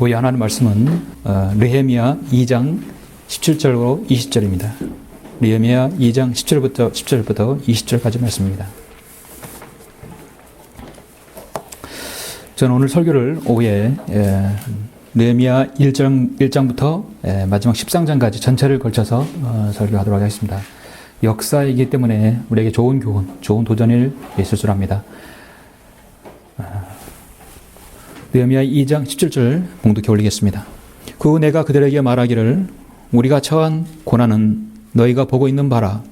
오늘 하나님 말씀은 느헤미야 2장 17절로 20절입니다. 느헤미야 2장 10절부터 20절까지 말씀입니다. 저는 오늘 설교를 오후에 느헤미야 1장부터 마지막 13장까지 전체를 걸쳐서 설교하도록 하겠습니다. 역사이기 때문에 우리에게 좋은 교훈, 좋은 도전일 있을 줄 압니다. 느헤미야 2장 17절 봉독해 올리겠습니다. 그 후 내가 그들에게 말하기를 우리가 처한 고난은 너희가 보고 있는 바라.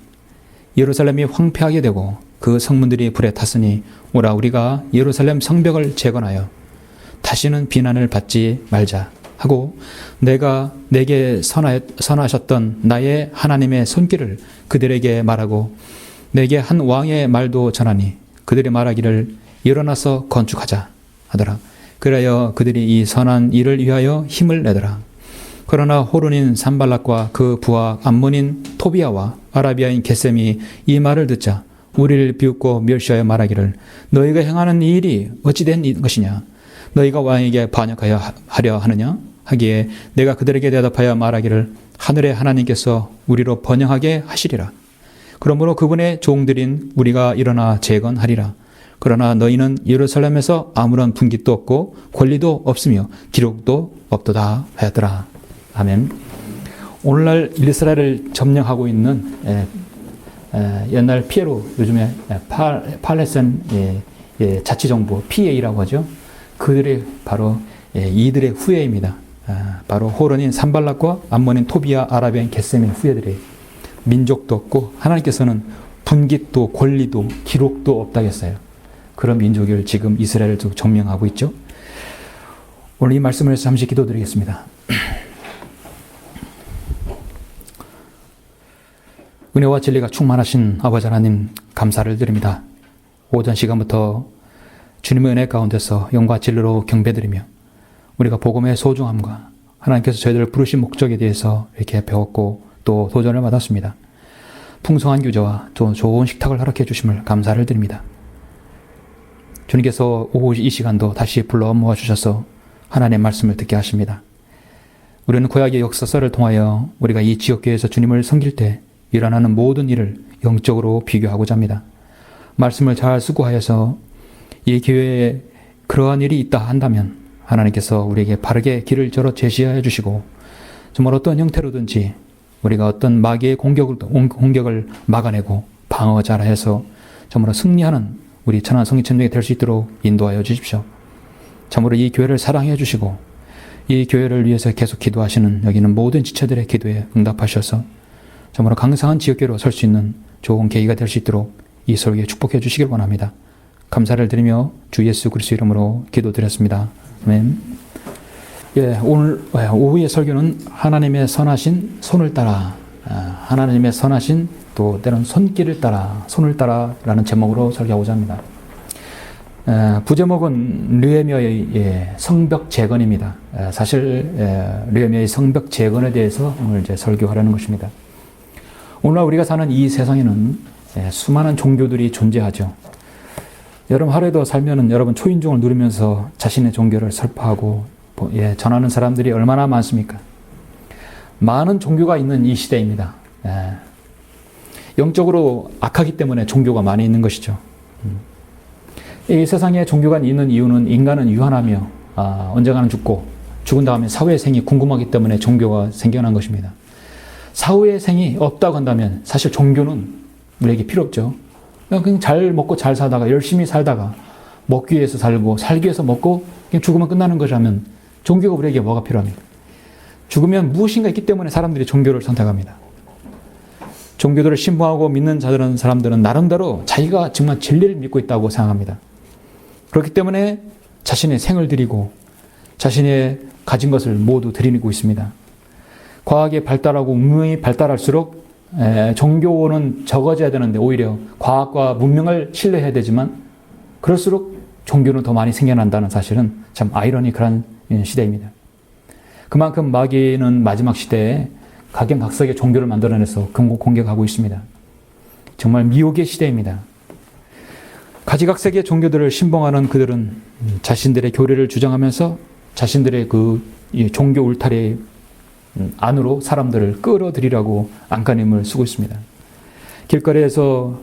예루살렘이 황폐하게 되고 그 성문들이 불에 탔으니 오라 우리가 예루살렘 성벽을 재건하여 다시는 비난을 받지 말자 하고 내가 내게 선하셨던 나의 하나님의 손길을 그들에게 말하고 내게 한 왕의 말도 전하니 그들이 말하기를 일어나서 건축하자 하더라. 그래야 그들이 이 선한 일을 위하여 힘을 내더라. 그러나 호론인 산발락과 그 부하 암몬인 토비아와 아라비아인 게셈이 이 말을 듣자 우리를 비웃고 멸시하여 말하기를 너희가 행하는 이 일이 어찌 된 것이냐 너희가 왕에게 반역하여 하려 하느냐 하기에 내가 그들에게 대답하여 말하기를 하늘의 하나님께서 우리로 번영하게 하시리라. 그러므로 그분의 종들인 우리가 일어나 재건하리라. 그러나 너희는 예루살렘에서 아무런 분깃도 없고 권리도 없으며 기록도 없도다 하였더라. 아멘. 오늘날 이스라엘을 점령하고 있는 옛날 피에로 요즘에 팔레스타인 자치정부 PA라고 하죠. 그들이 바로 이들의 후예입니다. 바로 호론인 산발락과 암몬인 토비아 아라비아인 게셈의 후예들이 민족도 없고 하나님께서는 분깃도 권리도 기록도 없다고 했어요. 그런 민족을 지금 이스라엘을 점령하고 있죠. 오늘 이 말씀을 잠시 기도드리겠습니다. 은혜와 진리가 충만하신 아버지 하나님 감사를 드립니다. 오전 시간부터 주님의 은혜 가운데서 영과 진리로 경배드리며 우리가 복음의 소중함과 하나님께서 저희들을 부르신 목적에 대해서 이렇게 배웠고 또 도전을 받았습니다. 풍성한 교제와 또 좋은 식탁을 허락해 주심을 감사를 드립니다. 주님께서 오후 이 시간도 다시 불러 모아주셔서 하나님의 말씀을 듣게 하십니다. 우리는 구약의 역사서를 통하여 우리가 이 지역교회에서 주님을 섬길 때 일어나는 모든 일을 영적으로 비교하고자 합니다. 말씀을 잘 수고하여서 이 교회에 그러한 일이 있다 한다면 하나님께서 우리에게 바르게 길을 저로 제시하여 주시고 정말 어떤 형태로든지 우리가 어떤 마귀의 공격을 막아내고 방어 잘해서 정말 승리하는 우리 천안 성리천명이 될 수 있도록 인도하여 주십시오. 참으로 이 교회를 사랑해 주시고 이 교회를 위해서 계속 기도하시는 여기는 모든 지체들의 기도에 응답하셔서 참으로 강성한 지역교회로 설 수 있는 좋은 계기가 될 수 있도록 이 설교에 축복해 주시길 원합니다. 감사를 드리며 주 예수 그리스도 이름으로 기도드렸습니다. 아멘. 오늘 오후의 설교는 하나님의 선하신 손을 따라 하나님의 선하신 또 때로는 손길을 따라 손을 따라라는 제목으로 설교하고자 합니다. 부제목은 느헤미야의 성벽 재건입니다. 사실 느헤미야의 성벽 재건에 대해서 오늘 이제 설교하려는 것입니다. 오늘날 우리가 사는 이 세상에는 수많은 종교들이 존재하죠. 여러분 하루에도 살면은 여러분 초인종을 누르면서 자신의 종교를 설파하고 전하는 사람들이 얼마나 많습니까? 많은 종교가 있는 이 시대입니다. 영적으로 악하기 때문에 종교가 많이 있는 것이죠. 이 세상에 종교가 있는 이유는 인간은 유한하며 언젠가는 죽고 죽은 다음에 사후의 생이 궁금하기 때문에 종교가 생겨난 것입니다. 사후의 생이 없다고 한다면 사실 종교는 우리에게 필요 없죠. 그냥 잘 먹고 잘 살다가 열심히 살다가 먹기 위해서 살고 살기 위해서 먹고 그냥 죽으면 끝나는 것이라면 종교가 우리에게 뭐가 필요합니까? 죽으면 무엇인가 있기 때문에 사람들이 종교를 선택합니다. 종교들을 신봉하고 믿는 사람들은 나름대로 자기가 정말 진리를 믿고 있다고 생각합니다. 그렇기 때문에 자신의 생을 드리고 자신의 가진 것을 모두 드리고 있습니다. 과학이 발달하고 문명이 발달할수록 종교는 적어져야 되는데 오히려 과학과 문명을 신뢰해야 되지만 그럴수록 종교는 더 많이 생겨난다는 사실은 참 아이러니컬한 시대입니다. 그만큼 마귀는 마지막 시대에 각양각색의 종교를 만들어내서 공격하고 있습니다. 정말 미혹의 시대입니다. 가지각색의 종교들을 신봉하는 그들은 자신들의 교리를 주장하면서 자신들의 그 이 종교 울타리 안으로 사람들을 끌어들이라고 안간힘을 쓰고 있습니다. 길거리에서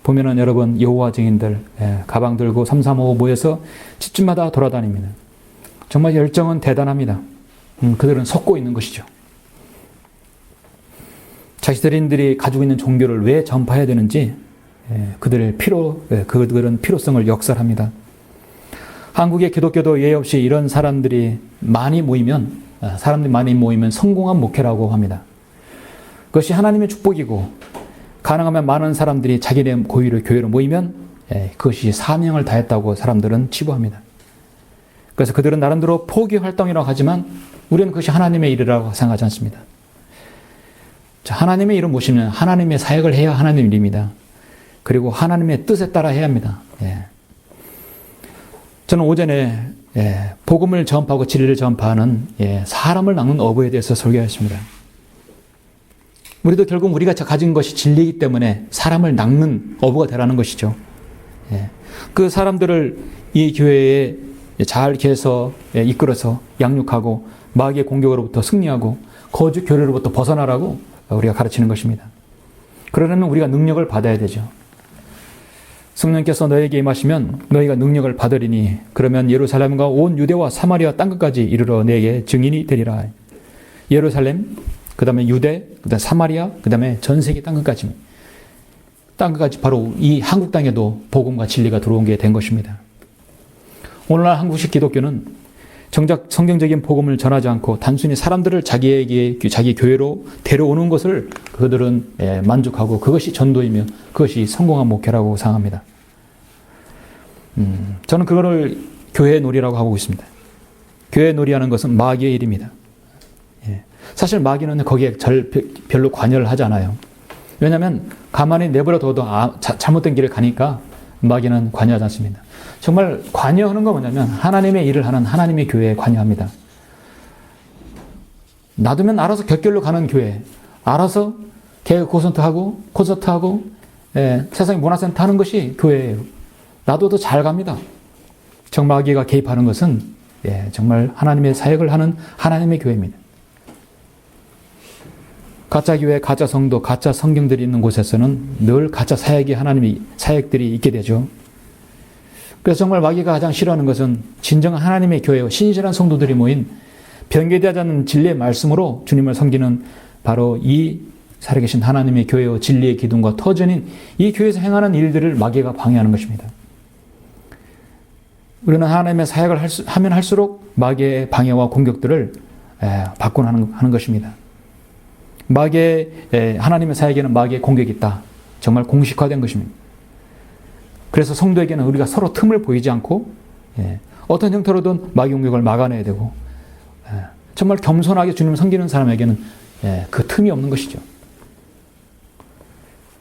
보면은 여러분 여호와 증인들 가방 들고 335 모여서 집집마다 돌아다닙니다. 정말 열정은 대단합니다. 그들은 섞고 있는 것이죠. 자신들이 가지고 있는 종교를 왜 전파해야 되는지 그들은 필요성을 역설합니다. 한국의 기독교도 예의 없이 이런 사람들이 많이 모이면 성공한 목회라고 합니다. 그것이 하나님의 축복이고 가능하면 많은 사람들이 자기네 고유로 교회로 모이면 그것이 사명을 다했다고 사람들은 치부합니다. 그래서 그들은 나름대로 포기 활동이라고 하지만 우리는 그것이 하나님의 일이라고 생각하지 않습니다. 하나님의 일은 무엇이냐면 하나님의 사역을 해야 하나님의 일입니다. 그리고 하나님의 뜻에 따라 해야 합니다. 저는 오전에 복음을 전파하고 진리를 전파하는 사람을 낚는 어부에 대해서 설교했습니다. 우리도 결국 우리가 가진 것이 진리이기 때문에 사람을 낚는 어부가 되라는 것이죠. 그 사람들을 이 교회에 잘 계서 이끌어서 양육하고 마귀의 공격으로부터 승리하고 거짓 교리로부터 벗어나라고 우리가 가르치는 것입니다. 그러려면 우리가 능력을 받아야 되죠. 성령께서 너에게 임하시면 너희가 능력을 받으리니 그러면 예루살렘과 온 유대와 사마리아 땅끝까지 이르러 내게 증인이 되리라. 예루살렘, 그 다음에 유대, 그 다음에 사마리아, 그 다음에 전 세계 땅끝까지 바로 이 한국 땅에도 복음과 진리가 들어온 게 된 것입니다. 오늘날 한국식 기독교는 정작 성경적인 복음을 전하지 않고 단순히 사람들을 자기 교회로 데려오는 것을 그들은 만족하고 그것이 전도이며 그것이 성공한 목회라고 생각합니다. 저는 그거를 교회 놀이라고 하고 있습니다. 교회 놀이하는 것은 마귀의 일입니다. 사실 마귀는 거기에 별로 관여를 하지 않아요. 왜냐하면 가만히 내버려둬도 잘못된 길을 가니까 마귀는 관여하지 않습니다. 정말 관여하는 건 뭐냐면 하나님의 일을 하는 하나님의 교회에 관여합니다. 놔두면 알아서 곁길로 가는 교회, 알아서 개그 콘서트하고 세상 문화센터 하는 것이 교회예요. 놔둬도 잘 갑니다. 정말 마귀가 개입하는 것은 정말 하나님의 사역을 하는 하나님의 교회입니다. 가짜 교회, 가짜 성도, 가짜 성경들이 있는 곳에서는 늘 가짜 하나님의 사역들이 있게 되죠. 그래서 정말 마귀가 가장 싫어하는 것은 진정한 하나님의 교회와 신실한 성도들이 모인 변개되지 않는 진리의 말씀으로 주님을 섬기는 바로 이 살아계신 하나님의 교회와 진리의 기둥과 터전인 이 교회에서 행하는 일들을 마귀가 방해하는 것입니다. 우리는 하나님의 사역을 하면 할수록 마귀의 방해와 공격들을 받곤 하는 것입니다. 하나님의 사역에는 마귀의 공격이 있다. 정말 공식화된 것입니다. 그래서 성도에게는 우리가 서로 틈을 보이지 않고 어떤 형태로든 마귀 공격을 막아내야 되고 정말 겸손하게 주님을 섬기는 사람에게는 그 틈이 없는 것이죠.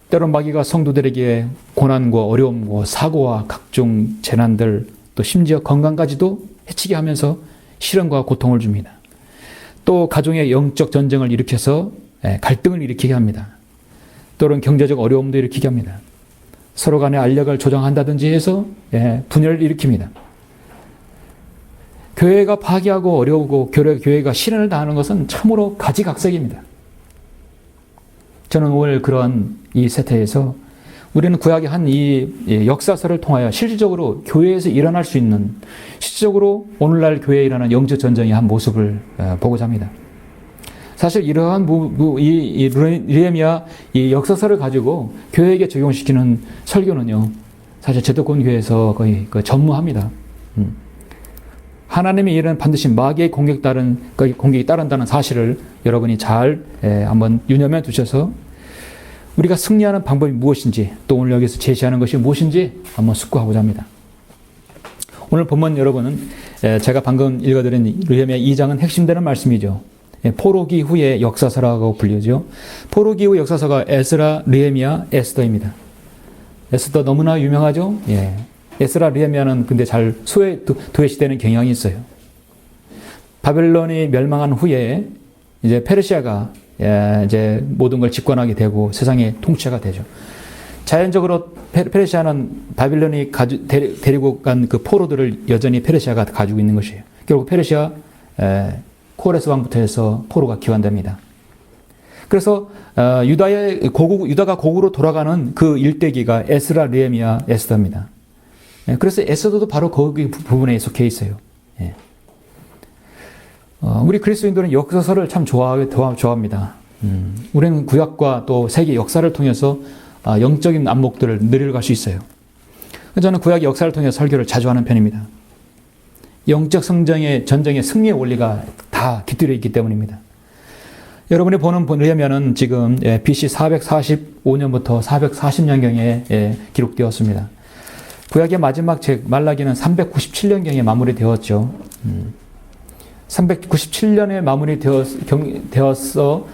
때론 마귀가 성도들에게 고난과 어려움과 사고와 각종 재난들 또 심지어 건강까지도 해치게 하면서 시련과 고통을 줍니다. 또 가정의 영적 전쟁을 일으켜서 갈등을 일으키게 합니다. 또는 경제적 어려움도 일으키게 합니다. 서로 간의 알력을 조정한다든지 해서 분열을 일으킵니다. 교회가 파괴하고 어려우고 교회가 시련을 당하는 것은 참으로 가지각색입니다. 저는 오늘 그런 이 세태에서 우리는 구약의 한 이 역사서를 통하여 실질적으로 교회에서 일어날 수 있는 실질적으로 오늘날 교회에 일어나는 영적 전쟁의 한 모습을 보고자 합니다. 사실 이러한 이 느헤미야 이 역사서를 가지고 교회에게 적용시키는 설교는요, 사실 제도권 교회에서 거의 전무합니다. 하나님의 일은 반드시 마귀의 공격이 따른다는 사실을 여러분이 잘 한번 유념해 두셔서 우리가 승리하는 방법이 무엇인지 또 오늘 여기서 제시하는 것이 무엇인지 한번 숙고하고자 합니다. 오늘 본문 여러분은 제가 방금 읽어드린 느헤미야 2장은 핵심되는 말씀이죠. 포로기 후의 역사서라고 불리죠. 포로기 후 역사서가 에스라, 느헤미야, 에스더입니다. 에스더 너무나 유명하죠. 에스라, 느헤미야는 근데 잘 도외시되는 경향이 있어요. 바벨론이 멸망한 후에 이제 페르시아가 이제 모든 걸 집권하게 되고 세상의 통치자가 되죠. 자연적으로 페르시아는 바빌론이 데리고 간 그 포로들을 여전히 페르시아가 가지고 있는 것이에요. 결국 페르시아 코레스 왕부터 해서 포로가 기환됩니다. 그래서 유다가 고국으로 돌아가는 그 일대기가 에스라, 느헤미야, 에스더입니다. 그래서 에스더도 바로 거기 부분에 속해 있어요. 우리 그리스도인들은 역사서를 참 좋아합니다. 우리는 구약과 또 세계 역사를 통해서 영적인 안목들을 느려갈 수 있어요. 저는 구약의 역사를 통해서 설교를 자주 하는 편입니다. 영적 성전의 전쟁의 승리의 원리가 다 깃들여 있기 때문입니다. 여러분이 보려면은 지금 BC 445년부터 440년경에 기록되었습니다. 구약의 마지막 책 말라기는 397년경에 마무리되었죠. 397년에 마무리되었어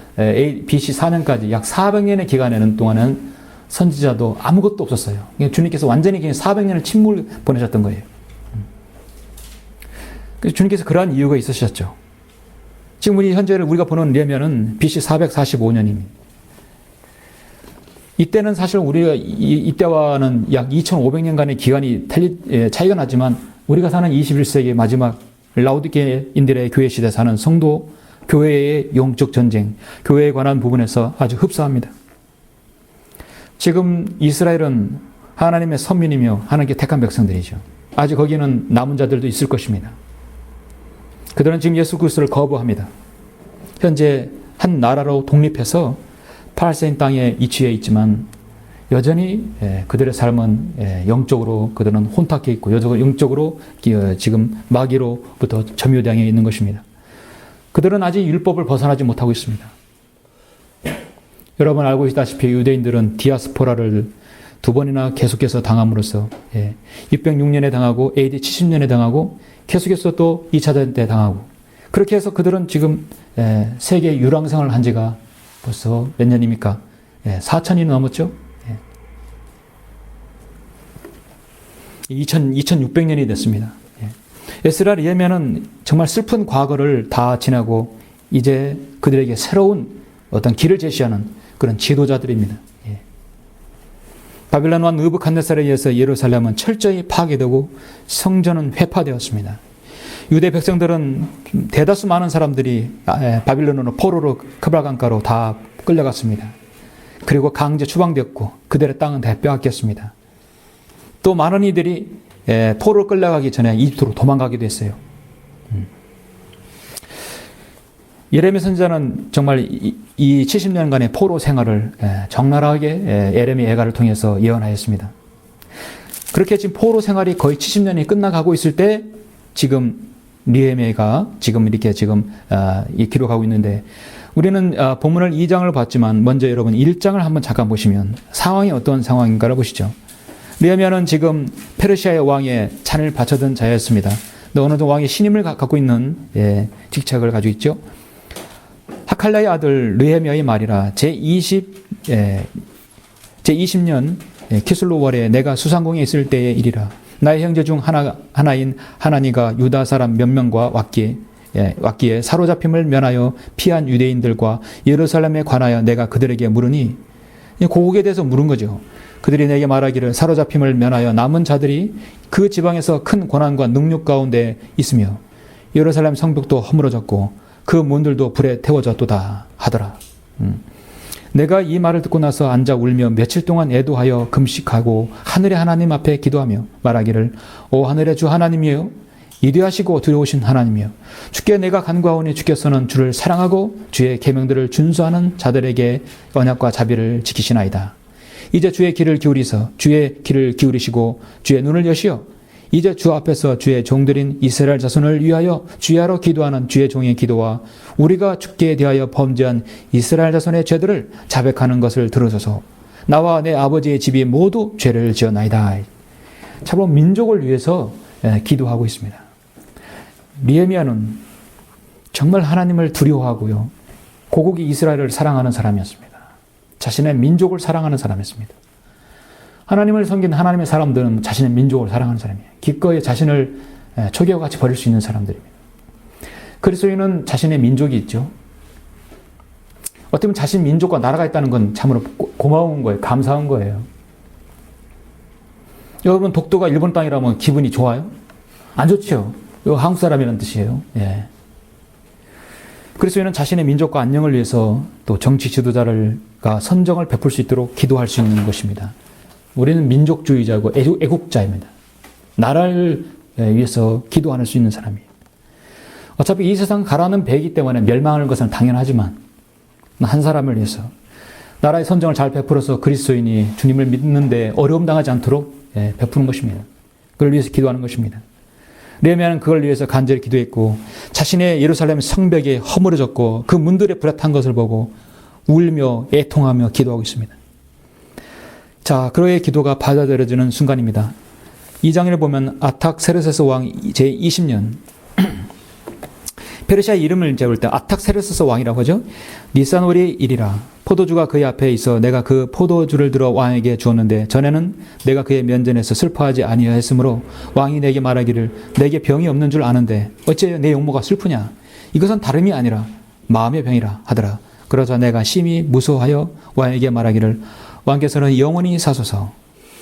BC 4년까지 약 400년의 기간에는 동안은 선지자도 아무것도 없었어요. 주님께서 완전히 400년을 침묵을 보내셨던 거예요. 그래서 주님께서 그러한 이유가 있으셨죠. 지금 현재를 우리가 보는 느헤미야는 BC 445년입니다. 이때는 사실 우리가 이때와는 약 2500년간의 기간이 차이가 나지만 우리가 사는 21세기 마지막 라오디게인들의 교회 시대 사는 성도 교회의 영적 전쟁, 교회에 관한 부분에서 아주 흡사합니다. 지금 이스라엘은 하나님의 선민이며 하나님께 택한 백성들이죠. 아직 거기는 남은 자들도 있을 것입니다. 그들은 지금 예수 그리스도를 거부합니다. 현재 한 나라로 독립해서 팔레스타인 땅에 위치해 있지만 여전히 그들의 삶은 영적으로 그들은 혼탁해 있고 영적으로 지금 마귀로부터 점유당해 있는 것입니다. 그들은 아직 율법을 벗어나지 못하고 있습니다. 여러분 알고 있다시피 유대인들은 디아스포라를 2번이나 계속해서 당함으로써 606년에 당하고 AD 70년에 당하고 계속해서 또 2차 대전 때 당하고 그렇게 해서 그들은 지금 세계 유랑생활을 한 지가 벌써 몇 년입니까? 4천이 넘었죠? 2600년이 됐습니다. 에스라, 느헤미야는 정말 슬픈 과거를 다 지나고 이제 그들에게 새로운 어떤 길을 제시하는 그런 지도자들입니다. 바빌론 왕 느부갓네살에 의해서 예루살렘은 철저히 파괴되고 성전은 회파되었습니다. 유대 백성들은 대다수 많은 사람들이 바빌론으로 포로로 크발강가로 다 끌려갔습니다. 그리고 강제 추방되었고 그들의 땅은 다 빼앗겼습니다. 또 많은 이들이 포로로 끌려가기 전에 이집트로 도망가기도 했어요. 예레미야 선지자는 정말 이 70년간의 포로 생활을 적나라하게 예레미야 애가를 통해서 예언하였습니다. 그렇게 지금 포로 생활이 거의 70년이 끝나가고 있을 때 지금 느헤미야가 지금 이렇게 기록하고 있는데 우리는 본문을 2장을 봤지만 먼저 여러분 1장을 한번 잠깐 보시면 상황이 어떤 상황인가를 보시죠. 느헤미야는 지금 페르시아의 왕의 찬을 바쳐든 자였습니다. 어느 정도 왕의 신임을 갖고 있는 직책을 가지고 있죠. 하칼랴의 아들 느헤미야의 말이라 제20년 키슬로월에 내가 수상궁에 있을 때의 일이라. 나의 형제 중 하나인 하나니가 유다 사람 몇 명과 왔기에 사로잡힘을 면하여 피한 유대인들과 예루살렘에 관하여 내가 그들에게 물으니 고국에 대해서 물은 거죠. 그들이 내게 말하기를 사로잡힘을 면하여 남은 자들이 그 지방에서 큰 고난과 능력 가운데 있으며 예루살렘 성벽도 허물어졌고 그 문들도 불에 태워졌도다 하더라. 내가 이 말을 듣고 나서 앉아 울며 며칠 동안 애도하여 금식하고 하늘의 하나님 앞에 기도하며 말하기를 오 하늘의 주 하나님이여 이리하시고 두려우신 하나님이여 주께 내가 간구하오니 주께서는 주를 사랑하고 주의 계명들을 준수하는 자들에게 언약과 자비를 지키시나이다. 이제 주의 귀를 기울이서 주의 귀를 기울이시고 주의 눈을 여시어 이제 주 앞에서 주의 종들인 이스라엘 자손을 위하여 주야로 기도하는 주의 종의 기도와 우리가 주께 대하여 범죄한 이스라엘 자손의 죄들을 자백하는 것을 들으소서. 나와 내 아버지의 집이 모두 죄를 지었나이다. 참으로 민족을 위해서 기도하고 있습니다. 느헤미야는 정말 하나님을 두려워하고요. 고국이 이스라엘을 사랑하는 사람이었습니다. 자신의 민족을 사랑하는 사람이었습니다. 하나님을 섬긴 하나님의 사람들은 자신의 민족을 사랑하는 사람이에요. 기꺼이 자신을 초기와 같이 버릴 수 있는 사람들입니다. 그리스도인은 자신의 민족이 있죠. 어떻게 보면 자신 민족과 나라가 있다는 건 참으로 고마운 거예요. 감사한 거예요. 여러분 독도가 일본 땅이라면 기분이 좋아요? 안 좋죠. 이거 한국 사람이라는 뜻이에요. 예. 그리스도인은 자신의 민족과 안녕을 위해서 또 정치 지도자가 선정을 베풀 수 있도록 기도할 수 있는 것입니다. 우리는 민족주의자고 애국자입니다. 나라를 위해서 기도할 수 있는 사람이에요. 어차피 이 세상 가라는 배이기 때문에 멸망하는 것은 당연하지만 한 사람을 위해서 나라의 선정을 잘 베풀어서 그리스도인이 주님을 믿는데 어려움 당하지 않도록 베푸는 것입니다. 그걸 위해서 기도하는 것입니다. 느헤미야는 그걸 위해서 간절히 기도했고 자신의 예루살렘 성벽이 허물어졌고 그 문들에 불에 탄 것을 보고 울며 애통하며 기도하고 있습니다. 자, 그의 기도가 받아들여지는 순간입니다. 2장을 보면 아탁세르세스 왕 제20년 페르시아 이름을 재울 때 아탁세르세스 왕이라고 하죠. 니산월이 1이라 포도주가 그의 앞에 있어 내가 그 포도주를 들어 왕에게 주었는데 전에는 내가 그의 면전에서 슬퍼하지 아니하였으므로 왕이 내게 말하기를 내게 병이 없는 줄 아는데 어째 내 용모가 슬프냐. 이것은 다름이 아니라 마음의 병이라 하더라. 그러자 내가 심히 무서워하여 왕에게 말하기를 왕께서는 영원히 사소서.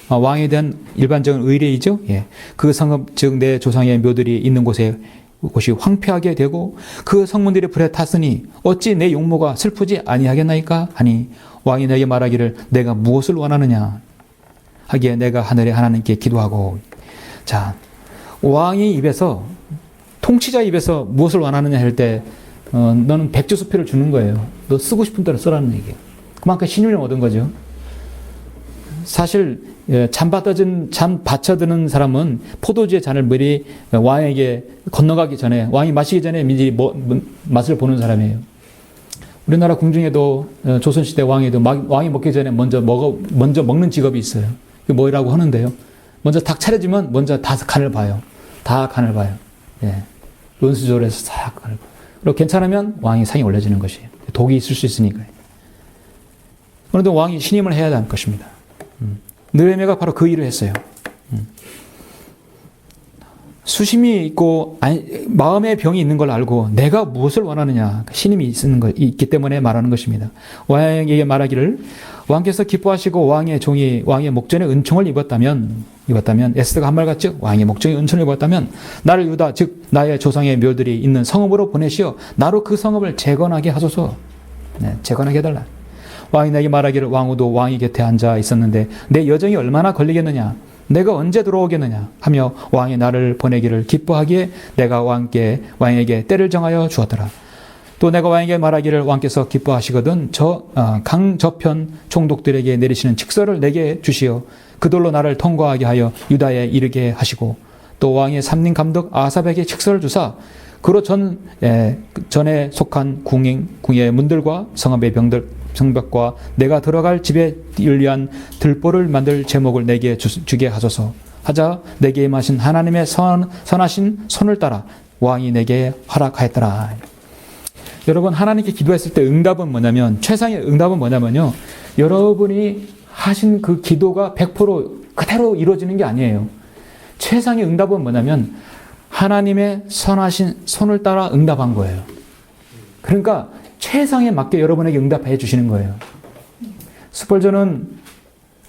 왕에 대한 일반적인 의례이죠. 그 성읍 즉 내 조상의 묘들이 있는 곳이 황폐하게 되고 그 성문들이 불에 탔으니 어찌 내 용모가 슬프지 아니하겠나이까 하니 왕이 내게 말하기를 내가 무엇을 원하느냐 하기에 내가 하늘의 하나님께 기도하고. 자, 왕이 입에서 통치자 입에서 무엇을 원하느냐 할 때 너는 백주수표를 주는 거예요. 너 쓰고 싶은 대로 써라는 얘기예요. 그만큼 신임을 얻은 거죠. 사실 잔 받쳐드는 사람은 포도주의 잔을 미리 왕에게 건너가기 전에 왕이 마시기 전에 미리 맛을 보는 사람이에요. 우리나라 궁중에도 조선시대 왕에도 왕이 먹기 전에 먼저 먹는 직업이 있어요. 그게 뭐라고 하는데요. 먼저 딱 차려지면 먼저 다 간을 봐요. 다 간을 봐요. 론스조에서 다 간을 봐요. 그리고 괜찮으면 왕이 상이 올려지는 것이에요. 독이 있을 수 있으니까요. 그런데 왕이 신임을 해야 할 것입니다. 느헤미야가 바로 그 일을 했어요. 수심이 있고 마음의 병이 있는 걸 알고 내가 무엇을 원하느냐 신임이 있기 때문에 말하는 것입니다. 왕에게 말하기를 왕께서 기뻐하시고 왕의 종이 왕의 목전에 은총을 입었다면 에스더가 한 말 같죠. 왕의 목전에 은총을 입었다면 나를 유다 즉 나의 조상의 묘들이 있는 성읍으로 보내시어 나로 그 성읍을 재건하게 하소서. 재건하게 해달라. 왕이 내게 말하기를 왕후도 왕이 곁에 앉아 있었는데 내 여정이 얼마나 걸리겠느냐 내가 언제 돌아오겠느냐 하며 왕이 나를 보내기를 기뻐하기에 내가 왕에게 때를 정하여 주었더라. 또 내가 왕에게 말하기를 왕께서 기뻐하시거든 강 저편 총독들에게 내리시는 직서를 내게 주시어 그들로 나를 통과하게 하여 유다에 이르게 하시고 또 왕의 삼림 감독 아삽에게 직서를 주사 그로 전에 속한 궁의 문들과 성읍의 성벽과 내가 들어갈 집에 위한 들보를 만들 제목을 내게 주게 하소서 하자 내게 임하신 하나님의 선하신 손을 따라 왕이 내게 허락하였더라. 여러분 하나님께 기도했을 때 응답은 뭐냐면 최상의 응답은 뭐냐면요. 여러분이 하신 그 기도가 100% 그대로 이루어지는 게 아니에요. 최상의 응답은 뭐냐면 하나님의 선하신 손을 따라 응답한 거예요. 그러니까 최상에 맞게 여러분에게 응답해 주시는 거예요. 스펄전은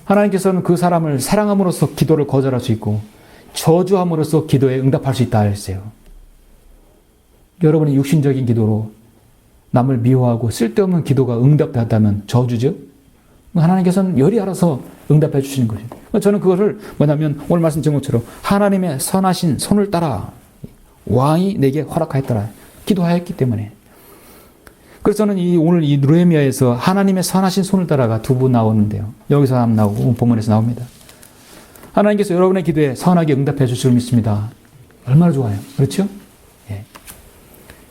하나님께서는 그 사람을 사랑함으로써 기도를 거절할 수 있고 저주함으로써 기도에 응답할 수 있다 했어요. 여러분이 육신적인 기도로 남을 미워하고 쓸데없는 기도가 응답되었다면 저주죠. 하나님께서는 열이 알아서 응답해 주시는 거죠. 저는 그것을 뭐냐면 오늘 말씀 제목처럼 하나님의 선하신 손을 따라 왕이 내게 허락하였더라. 기도하였기 때문에. 그래서 저는 오늘 이 느헤미야에서 하나님의 선하신 손을 따라가 두 번 나오는데요. 여기서 한번 나오고 본문에서 나옵니다. 하나님께서 여러분의 기도에 선하게 응답해 주실 줄 믿습니다. 얼마나 좋아요. 그렇죠? 예.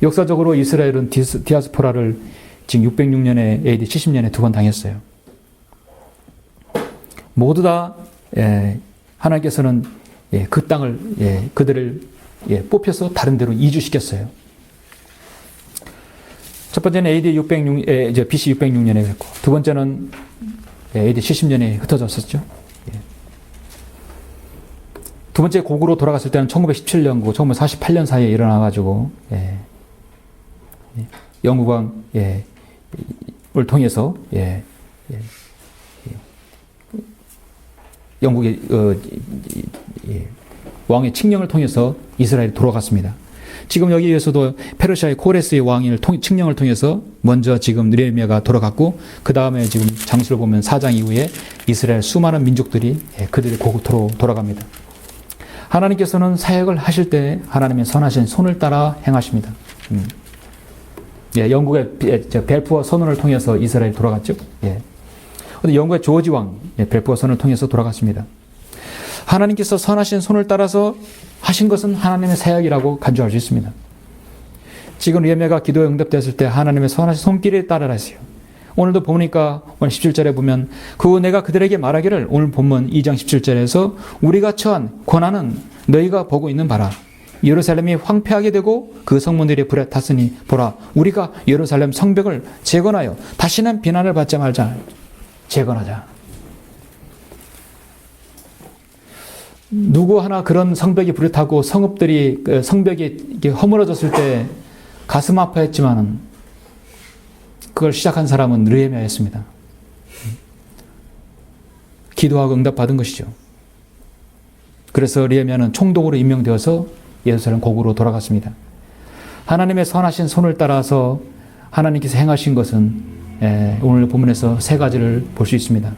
역사적으로 이스라엘은 디아스포라를 지금 606년에 AD 70년에 두 번 당했어요. 모두 다 하나님께서는 그 땅을 그들을 뽑혀서 다른 데로 이주시켰어요. 첫 번째는 AD 606, BC 606년에 그랬고, 두 번째는 AD 70년에 흩어졌었죠. 두 번째 고국으로 돌아갔을 때는 1917년고 1948년 사이에 일어나가지고, 영국왕을 통해서, 영국의 왕의 칙령을 통해서 이스라엘이 돌아갔습니다. 지금 여기에서도 페르시아의 코레스의 왕을 칙령을 통해서 먼저 지금 느헤미야가 돌아갔고 그 다음에 지금 장수를 보면 4장 이후에 이스라엘 수많은 민족들이 그들의 고국토로 돌아갑니다. 하나님께서는 사역을 하실 때 하나님의 선하신 손을 따라 행하십니다. 영국의 벨푸어 선언을 통해서 이스라엘이 돌아갔죠. 근데 영국의 조지 왕 벨푸어 선언을 통해서 돌아갔습니다. 하나님께서 선하신 손을 따라서 하신 것은 하나님의 사역이라고 간주할 수 있습니다. 지금 느헤미야가 기도에 응답됐을 때 하나님의 선하신 손길에 따라 했어요. 오늘도 보니까 오늘 17절에 보면 그 내가 그들에게 말하기를 오늘 본문 2장 17절에서 우리가 처한 고난은 너희가 보고 있는 바라. 예루살렘이 황폐하게 되고 그 성문들이 불에 탔으니 보라 우리가 예루살렘 성벽을 재건하여 다시는 비난을 받지 말자. 재건하자. 누구 하나 그런 성벽이 불에 타고 성읍들이 성벽이 허물어졌을 때 가슴 아파했지만은 그걸 시작한 사람은 느헤미야였습니다. 기도하고 응답받은 것이죠. 그래서 느헤미야는 총독으로 임명되어서 예루살렘 고국으로 돌아갔습니다. 하나님의 선하신 손을 따라서 하나님께서 행하신 것은 오늘 본문에서 세 가지를 볼 수 있습니다.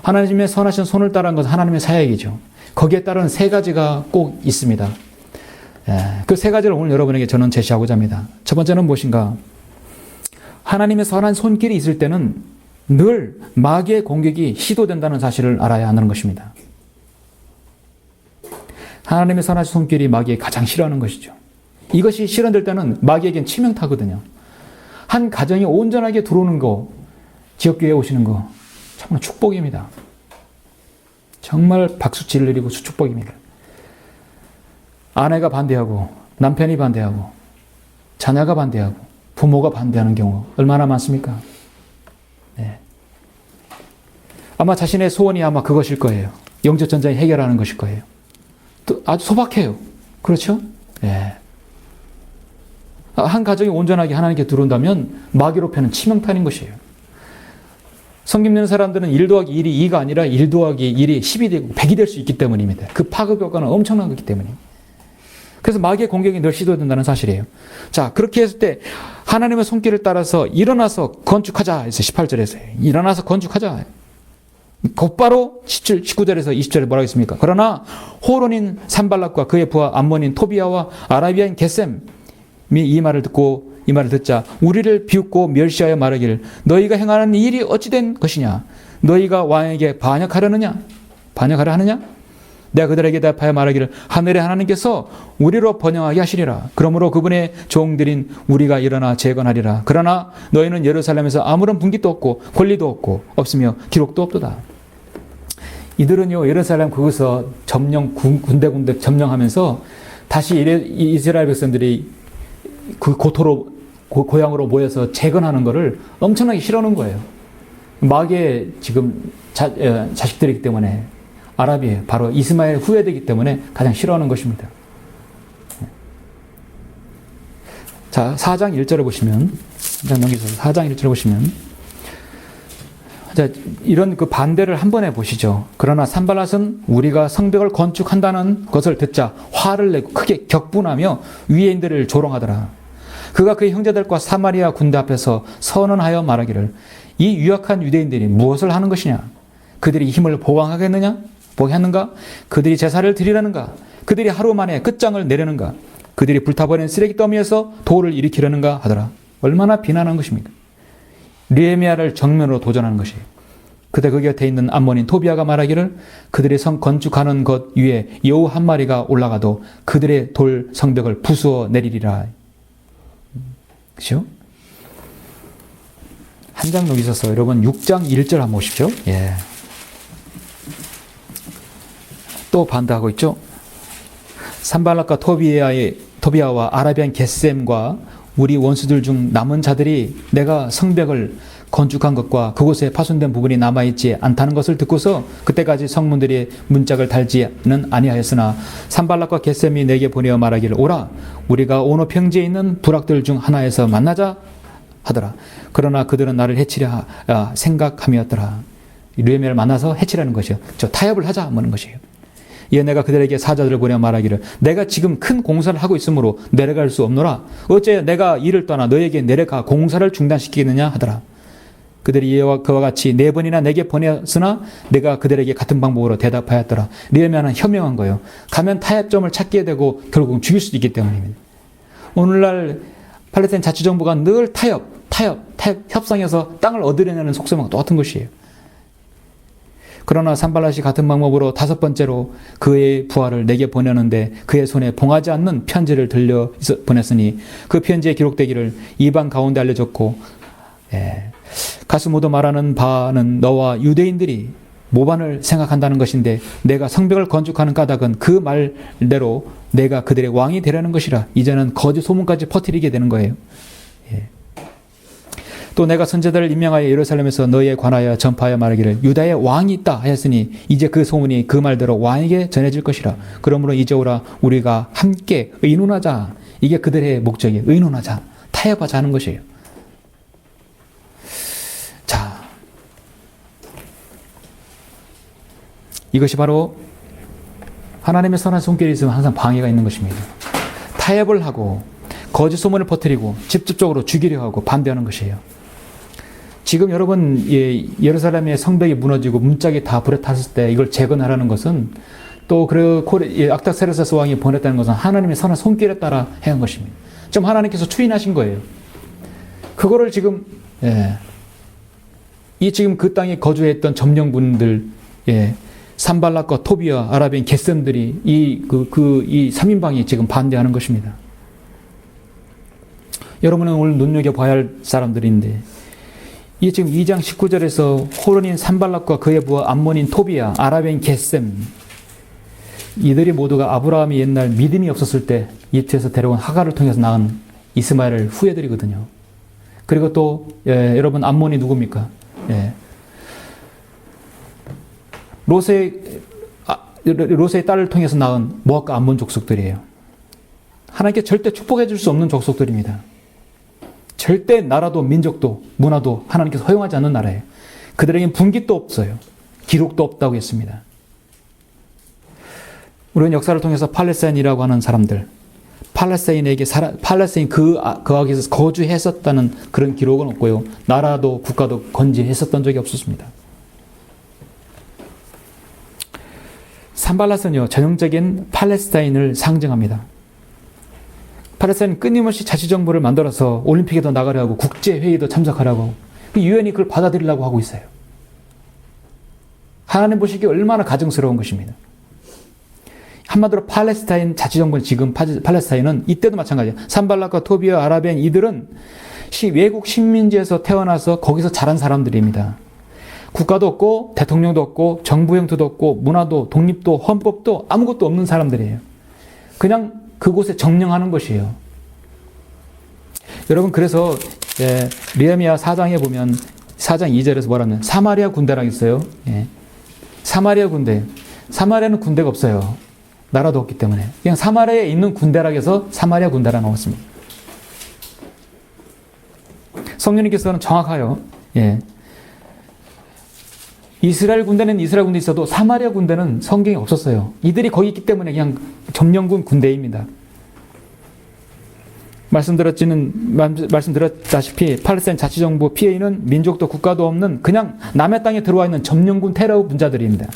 하나님의 선하신 손을 따른 것은 하나님의 사역이죠. 거기에 따른 세 가지가 꼭 있습니다. 그 세 가지를 오늘 여러분에게 저는 제시하고자 합니다. 첫 번째는 무엇인가? 하나님의 선한 손길이 있을 때는 늘 마귀의 공격이 시도된다는 사실을 알아야 하는 것입니다. 하나님의 선하신 손길이 마귀에 가장 싫어하는 것이죠. 이것이 실현될 때는 마귀에겐 치명타거든요. 한 가정이 온전하게 들어오는 거, 지역교회에 오시는 거 정말 축복입니다. 정말 박수치를 내리고 축복입니다. 아내가 반대하고 남편이 반대하고 자녀가 반대하고 부모가 반대하는 경우 얼마나 많습니까? 아마 자신의 소원이 아마 그것일 거예요. 영적 전쟁을 해결하는 것일 거예요. 또 아주 소박해요. 그렇죠? 한 가정이 온전하게 하나님께 들어온다면 마귀로 패는 치명타인 것이에요. 성경 믿는 사람들은 1 더하기 1이 2가 아니라 1 더하기 1이 10이 되고 100이 될 수 있기 때문입니다. 그 파급 효과는 엄청난 거기 때문입니다. 그래서 마귀의 공격이 늘 시도된다는 사실이에요. 자, 그렇게 했을 때 하나님의 손길을 따라서 일어나서 건축하자 해서 18절에서 일어나서 건축하자. 곧바로 19절에서 20절에 뭐라고 했습니까? 그러나 호론인 산발락과 그의 부하 암몬인 토비아와 아라비아인 게셈이 이 말을 듣자 우리를 비웃고 멸시하여 말하기를 너희가 행하는 일이 어찌된 것이냐? 너희가 왕에게 반역하려 하느냐? 내가 그들에게 대답하여 말하기를 하늘의 하나님께서 우리로 번영하게 하시리라. 그러므로 그분의 종들인 우리가 일어나 재건하리라. 그러나 너희는 예루살렘에서 아무런 분깃도 없고 권리도 없으며 기록도 없도다. 이들은요 예루살렘 그것서 군데 점령하면서 다시 이스라엘 백성들이 그 고향으로 모여서 재건하는 것을 엄청나게 싫어하는 거예요. 마귀의 지금 자식들이기 때문에 아랍이에요. 바로 이스마엘 후예되기 때문에 가장 싫어하는 것입니다. 자, 4장 1절을 보시면 4장 1절을 보시면 자, 이런 그 반대를 한 번 해보시죠. 그러나 산발랏은 우리가 성벽을 건축한다는 것을 듣자 화를 내고 크게 격분하며 위인들을 조롱하더라. 그가 그의 형제들과 사마리아 군대 앞에서 선언하여 말하기를 이 유약한 유대인들이 무엇을 하는 것이냐? 그들이 힘을 보강하겠는가? 그들이 제사를 드리려는가? 그들이 하루 만에 끝장을 내려는가? 그들이 불타버린 쓰레기 더미에서 돌을 일으키려는가 하더라. 얼마나 비난한 것입니까? 느헤미야를 정면으로 도전하는 것이에요. 그때 그 곁에 있는 암몬인 토비아가 말하기를 그들이 성 건축하는 것 위에 여우 한 마리가 올라가도 그들의 돌 성벽을 부수어 내리리라. 그렇죠? 한 장 더 있어서 여러분 6장 1절 한번 보십시오. 또 반대하고 있죠. 산발락과 토비아와 아라비안 게셈과 우리 원수들 중 남은 자들이 내가 성벽을 건축한 것과 그곳에 파손된 부분이 남아있지 않다는 것을 듣고서 그때까지 성문들이 문짝을 달지는 아니하였으나 산발락과 게셈이 내게 보내어 말하기를 오라 우리가 오노 평지에 있는 부락들 중 하나에서 만나자 하더라. 그러나 그들은 나를 해치려 생각함이었더라. 느헤미야를 만나서 해치려는 것이요. 타협을 하자 하는 것이에요. 이에 내가 그들에게 사자들을 보내 말하기를 내가 지금 큰 공사를 하고 있으므로 내려갈 수 없노라. 어째 내가 이를 떠나 너에게 내려가 공사를 중단시키겠느냐 하더라. 그들이 이와 그와 같이 4번이나 내게 보냈으나 내가 그들에게 같은 방법으로 대답하였더라. 느헤미야는 현명한 거예요. 가면 타협점을 찾게 되고 결국 죽일 수도 있기 때문입니다. 오늘날 팔레스타인 자치정부가 늘 타협, 협상에서 땅을 얻으려는 속셈과 똑같은 것이에요. 그러나 산발랏이 같은 방법으로 5번째로 그의 부하를 내게 보내는데 그의 손에 봉하지 않는 편지를 들려 보냈으니 그 편지에 기록되기를 이방 가운데 알려졌고 가스모도 말하는 바는 너와 유대인들이 모반을 생각한다는 것인데 내가 성벽을 건축하는 까닭은 그 말대로 내가 그들의 왕이 되려는 것이라. 이제는 거짓 소문까지 퍼뜨리게 되는 거예요. 또 내가 선지자들을 임명하여 예루살렘에서 너희에 관하여 전파하여 말하기를 유다의 왕이 있다 하였으니 이제 그 소문이 그 말대로 왕에게 전해질 것이라. 그러므로 이제 오라 우리가 함께 의논하자. 이게 그들의 목적이에요. 의논하자. 타협하자 하는 것이에요. 자, 이것이 바로 하나님의 선한 손길이 있으면 항상 방해가 있는 것입니다. 타협을 하고 거짓 소문을 퍼뜨리고 직접적으로 죽이려 하고 반대하는 것이에요. 지금 여러분 예루살렘의 성벽이 무너지고 문짝이 다 불에 탔을 때 이걸 재건하라는 것은 또 악닥세르세스 왕이 보냈다는 것은 하나님의 선한 손길에 따라 행한 것입니다. 좀 하나님께서 추인하신 거예요. 그거를 지금 지금 그 땅에 거주했던 점령군들 산발랏과 토비아 아라비인 겟셈들이 이 3인방이 지금 반대하는 것입니다. 여러분은 오늘 눈여겨봐야 할 사람들인데 이 지금 2장 19절에서 호론인 산발랏과 그의 부하 암몬인 토비아 아라비인 겟셈 이들이 모두가 아브라함이 옛날 믿음이 없었을 때 이집트에서 데려온 하갈을 통해서 낳은 이스마엘을 후예들이거든요. 그리고 또 여러분 암몬이 누굽니까? 롯의 딸을 통해서 낳은 모압과 암몬 족속들이에요. 하나님께 절대 축복해 줄 수 없는 족속들입니다. 절대 나라도 민족도 문화도 하나님께서 허용하지 않는 나라예요. 그들에겐 분깃도 없어요. 기록도 없다고 했습니다. 우리는 역사를 통해서 팔레스타인이라고 하는 사람들, 팔레스타인 그악에서 거주했었다는 그런 기록은 없고요. 나라도 국가도 건재했었던 적이 없었습니다. 산발랏은요, 전형적인 팔레스타인을 상징합니다. 팔레스타인은 끊임없이 자치정부를 만들어서 올림픽에도 나가려 하고 국제회의도 참석하려고 하고 유엔이 그걸 받아들이려고 하고 있어요. 하나님 보시기에 얼마나 가증스러운 것입니다. 한마디로 팔레스타인 자치정부는 지금 팔레스타인은 이때도 마찬가지예요. 산발랏과 토비아 아라비안 이들은 외국 식민지에서 태어나서 거기서 자란 사람들입니다. 국가도 없고 대통령도 없고 정부 형태도 없고 문화도 독립도 헌법도 아무것도 없는 사람들이에요. 그냥 그곳에 점령하는 것이에요. 여러분 그래서 느헤미야 4장에 보면 4장 2절에서 뭐라면 사마리아 군대라고 있어요. 사마리아 군대. 사마리아는 군대가 없어요. 나라도 없기 때문에. 그냥 사마리아에 있는 군대라고 해서 사마리아 군대라 나왔습니다. 성령님께서는 정확하여 이스라엘 군대는 이스라엘 군대 있어도 사마리아 군대는 성경에 없었어요. 이들이 거기 있기 때문에 그냥 점령군 군대입니다. 말씀드렸다시피 팔레스타인 자치정부 PA는 민족도 국가도 없는 그냥 남의 땅에 들어와 있는 점령군 테러 분자들입니다.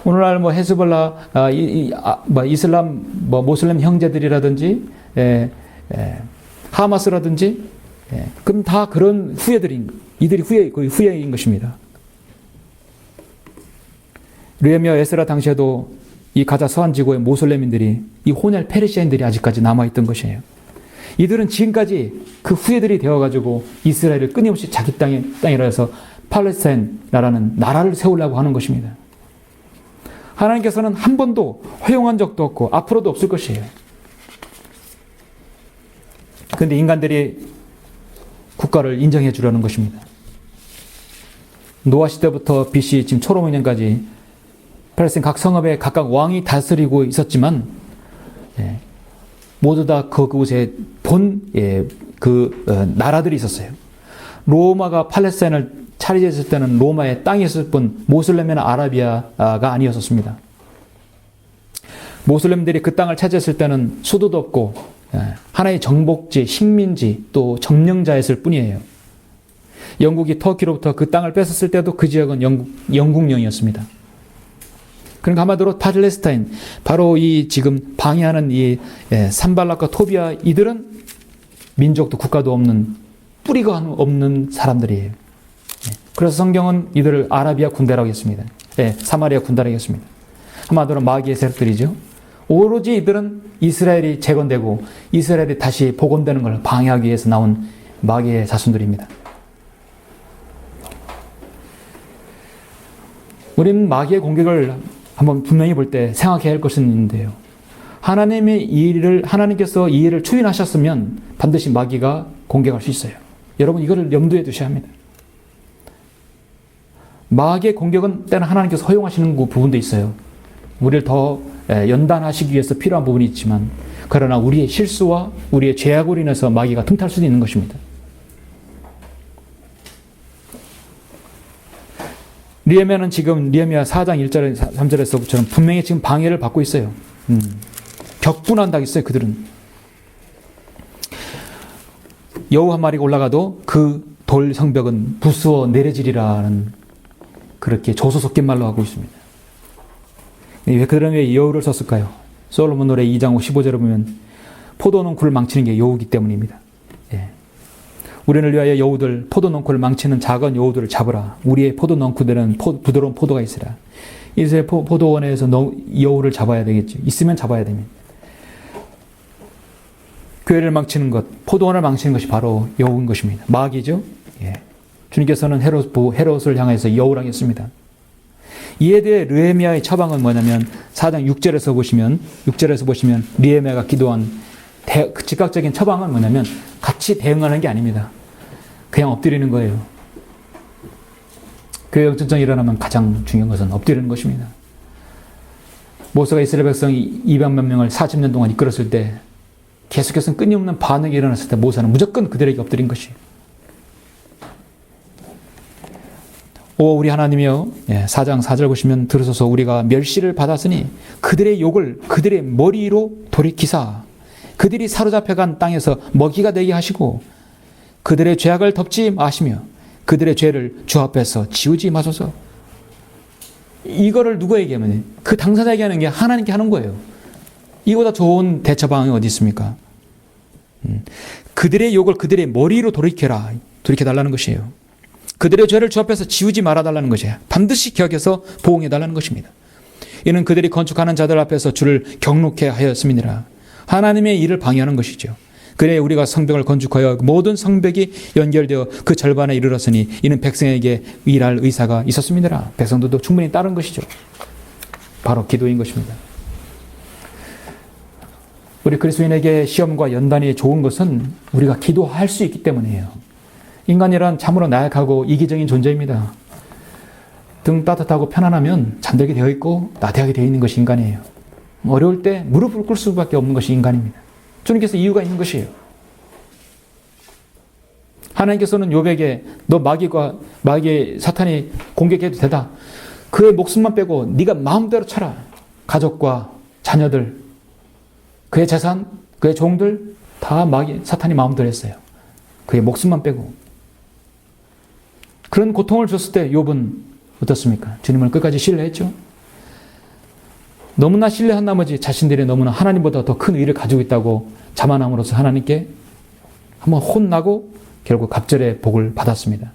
오늘날 헤즈볼라, 이슬람, 모슬렘 형제들이라든지, 하마스라든지, 그럼 다 그런 이들이 후예인 것입니다. 느헤미야 에스라 당시에도 이 가자 서한 지구의 모슬렘인들이 이 혼혈 페르시아인들이 아직까지 남아있던 것이에요. 이들은 지금까지 그 후예들이 되어가지고 이스라엘을 끊임없이 자기 땅이라 해서 팔레스타인이라는 나라를 세우려고 하는 것입니다. 하나님께서는 한 번도 허용한 적도 없고 앞으로도 없을 것이에요. 그런데 인간들이 국가를 인정해 주려는 것입니다. 노아 시대부터 BC 지금 초로민년까지 팔레스타인 각 성읍에 각각 왕이 다스리고 있었지만 모두 다 그곳에 나라들이 있었어요. 로마가 팔레스타인을 차지했을 때는 로마의 땅이 있을 뿐 모슬렘이나 아라비아가 아니었습니다. 모슬렘들이 그 땅을 차지했을 때는 수도도 없고 하나의 정복지, 식민지 또 점령자였을 뿐이에요. 영국이 터키로부터 그 땅을 뺏었을 때도 그 지역은 영국령이었습니다. 그러니까 한마디로 팔레스타인, 바로 이 지금 방해하는 이 산발락과 토비아, 이들은 민족도 국가도 없는, 뿌리가 없는 사람들이에요. 그래서 성경은 이들을 아라비아 군대라고 했습니다. 사마리아 군대라고 했습니다. 한마디로 마귀의 세력들이죠. 오로지 이들은 이스라엘이 재건되고 이스라엘이 다시 복원되는 걸 방해하기 위해서 나온 마귀의 자손들입니다. 우리는 마귀의 공격을 한번 분명히 볼 때 생각해야 할 것은 있는데요. 하나님께서 이 일을 추인하셨으면 반드시 마귀가 공격할 수 있어요. 여러분, 이거를 염두에 두셔야 합니다. 마귀의 공격은 때는 하나님께서 허용하시는 부분도 있어요. 우리를 더 연단하시기 위해서 필요한 부분이 있지만, 그러나 우리의 실수와 우리의 죄악으로 인해서 마귀가 틈탈 수도 있는 것입니다. 느헤미야는 지금 느헤미야 4장 1절 3절에서처럼 분명히 지금 방해를 받고 있어요. 격분한다겠어요. 그들은 여우 한 마리가 올라가도 그 돌 성벽은 부수어 내려지리라는, 그렇게 조소 섞인 말로 하고 있습니다. 그들은 왜 여우를 썼을까요? 솔로몬 노래 2장 15절에 보면 포도농쿨을 망치는 게 여우기 때문입니다. 우리를 위하여 여우들, 포도농쿨을 망치는 작은 여우들을 잡으라. 우리의 포도농쿨들은 부드러운 포도가 있으라. 이제 포도원에서 여우를 잡아야 되겠죠. 있으면 잡아야 됩니다. 교회를 망치는 것, 포도원을 망치는 것이 바로 여우인 것입니다. 마귀죠. 주님께서는 헤롯을 향해서 여우라고 했습니다. 이에 대해 느헤미야의 처방은 뭐냐면 4장 6절에서 보시면 느헤미야가 기도한 즉각적인 처방은 뭐냐면 같이 대응하는 게 아닙니다. 그냥 엎드리는 거예요. 교회 역전성이 일어나면 가장 중요한 것은 엎드리는 것입니다. 모세가 이스라엘 백성 200만 명을 40년 동안 이끌었을 때 계속해서 끊임없는 반응이 일어났을 때 모세는 무조건 그들에게 엎드린 것이에요. 오 우리 하나님이여, 4장 4절 보시면 들으소서. 우리가 멸시를 받았으니 그들의 욕을 그들의 머리로 돌이키사 그들이 사로잡혀간 땅에서 먹이가 되게 하시고 그들의 죄악을 덮지 마시며 그들의 죄를 주 앞에서 지우지 마소서. 이거를 누구에게 하면, 그 당사자에게 하는 게 하나님께 하는 거예요. 이보다 좋은 대처 방안이 어디 있습니까? 그들의 욕을 그들의 머리로 돌이켜달라는 것이에요. 그들의 죄를 주 앞에서 지우지 말아달라는 것이에요. 반드시 기억해서 보응해달라는 것입니다. 이는 그들이 건축하는 자들 앞에서 주를 경록해 하였음이니라. 하나님의 일을 방해하는 것이죠. 그래 우리가 성벽을 건축하여 모든 성벽이 연결되어 그 절반에 이르렀으니 이는 백성에게 일할 의사가 있었음이니라. 백성들도 충분히 따른 것이죠. 바로 기도인 것입니다. 우리 그리스도인에게 시험과 연단이 좋은 것은 우리가 기도할 수 있기 때문이에요. 인간이란 참으로 나약하고 이기적인 존재입니다. 등 따뜻하고 편안하면 잠들게 되어 있고 나태하게 되어 있는 것이 인간이에요. 어려울 때 무릎을 꿇을 수밖에 없는 것이 인간입니다. 주님께서 이유가 있는 것이에요. 하나님께서는 욥에게 너 마귀의 사탄이 공격해도 되다. 그의 목숨만 빼고 네가 마음대로 쳐라. 가족과 자녀들, 그의 재산, 그의 종들 다 사탄이 마음대로 했어요. 그의 목숨만 빼고. 그런 고통을 줬을 때 욥은 어떻습니까? 주님을 끝까지 신뢰했죠. 너무나 신뢰한 나머지 자신들이 너무나 하나님보다 더 큰 의를 가지고 있다고 자만함으로써 하나님께 한번 혼나고 결국 갑절의 복을 받았습니다.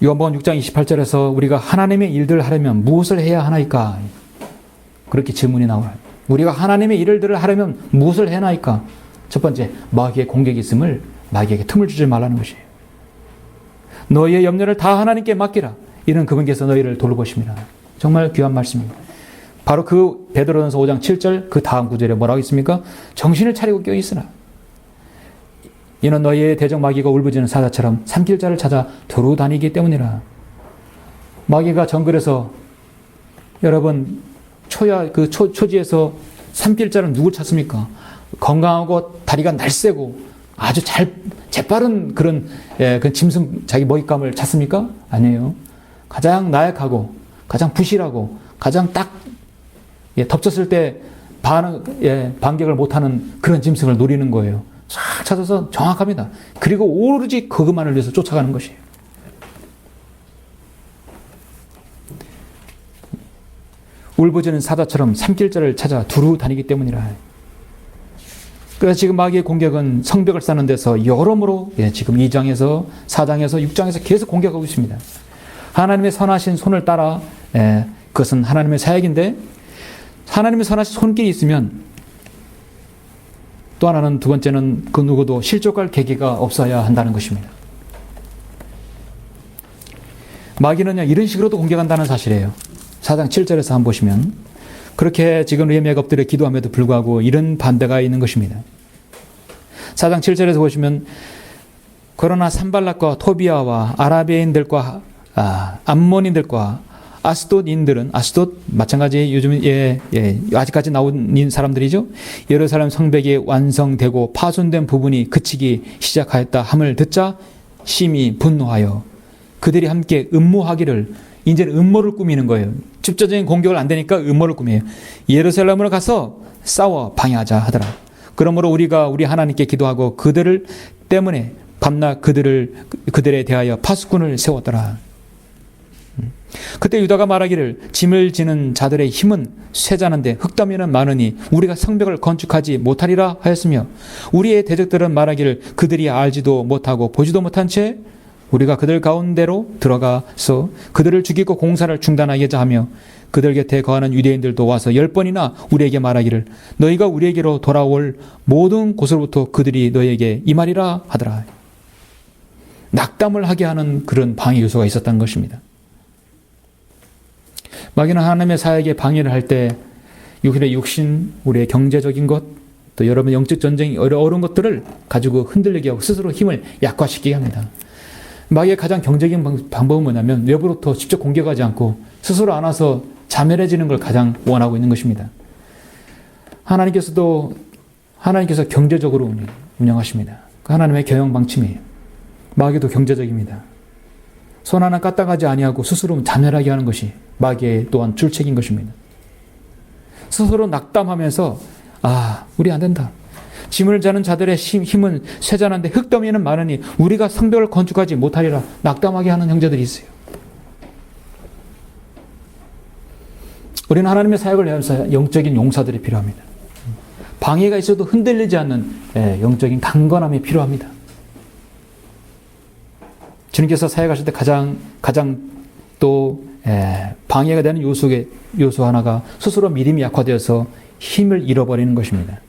요한복음 6장 28절에서 우리가 하나님의 일들을 하려면 무엇을 해야 하나이까? 그렇게 질문이 나와요. 우리가 하나님의 일들을 하려면 무엇을 해야 하나이까? 첫 번째, 마귀의 공격이 있음을 마귀에게 틈을 주지 말라는 것이에요. 너희의 염려를 다 하나님께 맡기라. 이는 그분께서 너희를 돌보십니다. 정말 귀한 말씀입니다. 바로 그 베드로전서 5장 7절 그 다음 구절에 뭐라고 있습니까? 정신을 차리고 깨어있으라. 이는 너희의 대적 마귀가 울부짖는 사자처럼 삼킬 자를 찾아 두루 다니기 때문이라. 마귀가 정글에서 여러분 초지에서 삼킬 자는 누굴 찾습니까? 건강하고 다리가 날쌔고 아주 재빠른 그런 짐승 자기 먹잇감을 찾습니까? 아니에요. 가장 나약하고 가장 부실하고 가장 딱 덮쳤을 때 반격을 못하는 그런 짐승을 노리는 거예요. 싹 찾아서 정확합니다. 그리고 오로지 그것만을 위해서 쫓아가는 것이에요. 울부짖는 사자처럼 산길자를 찾아 두루 다니기 때문이라. 그래서 지금 마귀의 공격은 성벽을 쌓는 데서 여러모로 지금 2장에서 4장에서 6장에서 계속 공격하고 있습니다. 하나님의 선하신 손을 따라 그것은 하나님의 사역인데 하나님의 선하신 손길이 있으면 또 하나는 두 번째는 그 누구도 실족할 계기가 없어야 한다는 것입니다. 마귀는요 이런 식으로도 공격한다는 사실이에요. 4장 7절에서 한번 보시면 그렇게 지금 느헤미야가 엎드려 기도함에도 불구하고 이런 반대가 있는 것입니다. 4장 7절에서 보시면 그러나 산발락과 토비아와 아라비아인들과 암몬인들과 아스돗인들은 아스돗 마찬가지 요즘 아직까지 나온 사람들이죠. 예루살렘 성벽이 완성되고 파손된 부분이 그치기 시작하였다 함을 듣자 심히 분노하여 그들이 함께 음모하기를 이제는 음모를 꾸미는 거예요. 직접적인 공격을 안 되니까 음모를 꾸며요. 예루살렘으로 가서 싸워 방해하자 하더라. 그러므로 우리가 우리 하나님께 기도하고 그들을 때문에 밤낮 그들에 대하여 파수꾼을 세웠더라. 그때 유다가 말하기를 짐을 지는 자들의 힘은 쇠자는데 흙더미는 많으니 우리가 성벽을 건축하지 못하리라 하였으며 우리의 대적들은 말하기를 그들이 알지도 못하고 보지도 못한 채 우리가 그들 가운데로 들어가서 그들을 죽이고 공사를 중단하게자 하며 그들 곁에 거하는 유대인들도 와서 10번이나 우리에게 말하기를 너희가 우리에게로 돌아올 모든 곳으로부터 그들이 너희에게 임하리라 하더라. 낙담을 하게 하는 그런 방해 요소가 있었다는 것입니다. 마귀는 하나님의 사역에 방해를 할 때 우리의 육신, 우리의 경제적인 것, 또 여러분 영적 전쟁이 어려운 것들을 가지고 흔들리게 하고 스스로 힘을 약화시키게 합니다. 마귀의 가장 경제적인 방법은 뭐냐면 외부로부터 직접 공격하지 않고 스스로 안아서 자멸해지는 걸 가장 원하고 있는 것입니다. 하나님께서 경제적으로 운영하십니다. 그 하나님의 경영 방침이에요. 마귀도 경제적입니다. 손 하나 까딱하지 아니하고 스스로 자멸하게 하는 것이 마귀의 또한 출책인 것입니다. 스스로 낙담하면서 우리 안 된다. 짐을 자는 자들의 힘은 쇠잔한데 흙더미는 많으니 우리가 성벽을 건축하지 못하리라 낙담하게 하는 형제들이 있어요. 우리는 하나님의 사역을 위해서 영적인 용사들이 필요합니다. 방해가 있어도 흔들리지 않는 영적인 강건함이 필요합니다. 주님께서 사역하실 때 가장 또 방해가 되는 요소 하나가 스스로 믿음이 약화되어서 힘을 잃어버리는 것입니다.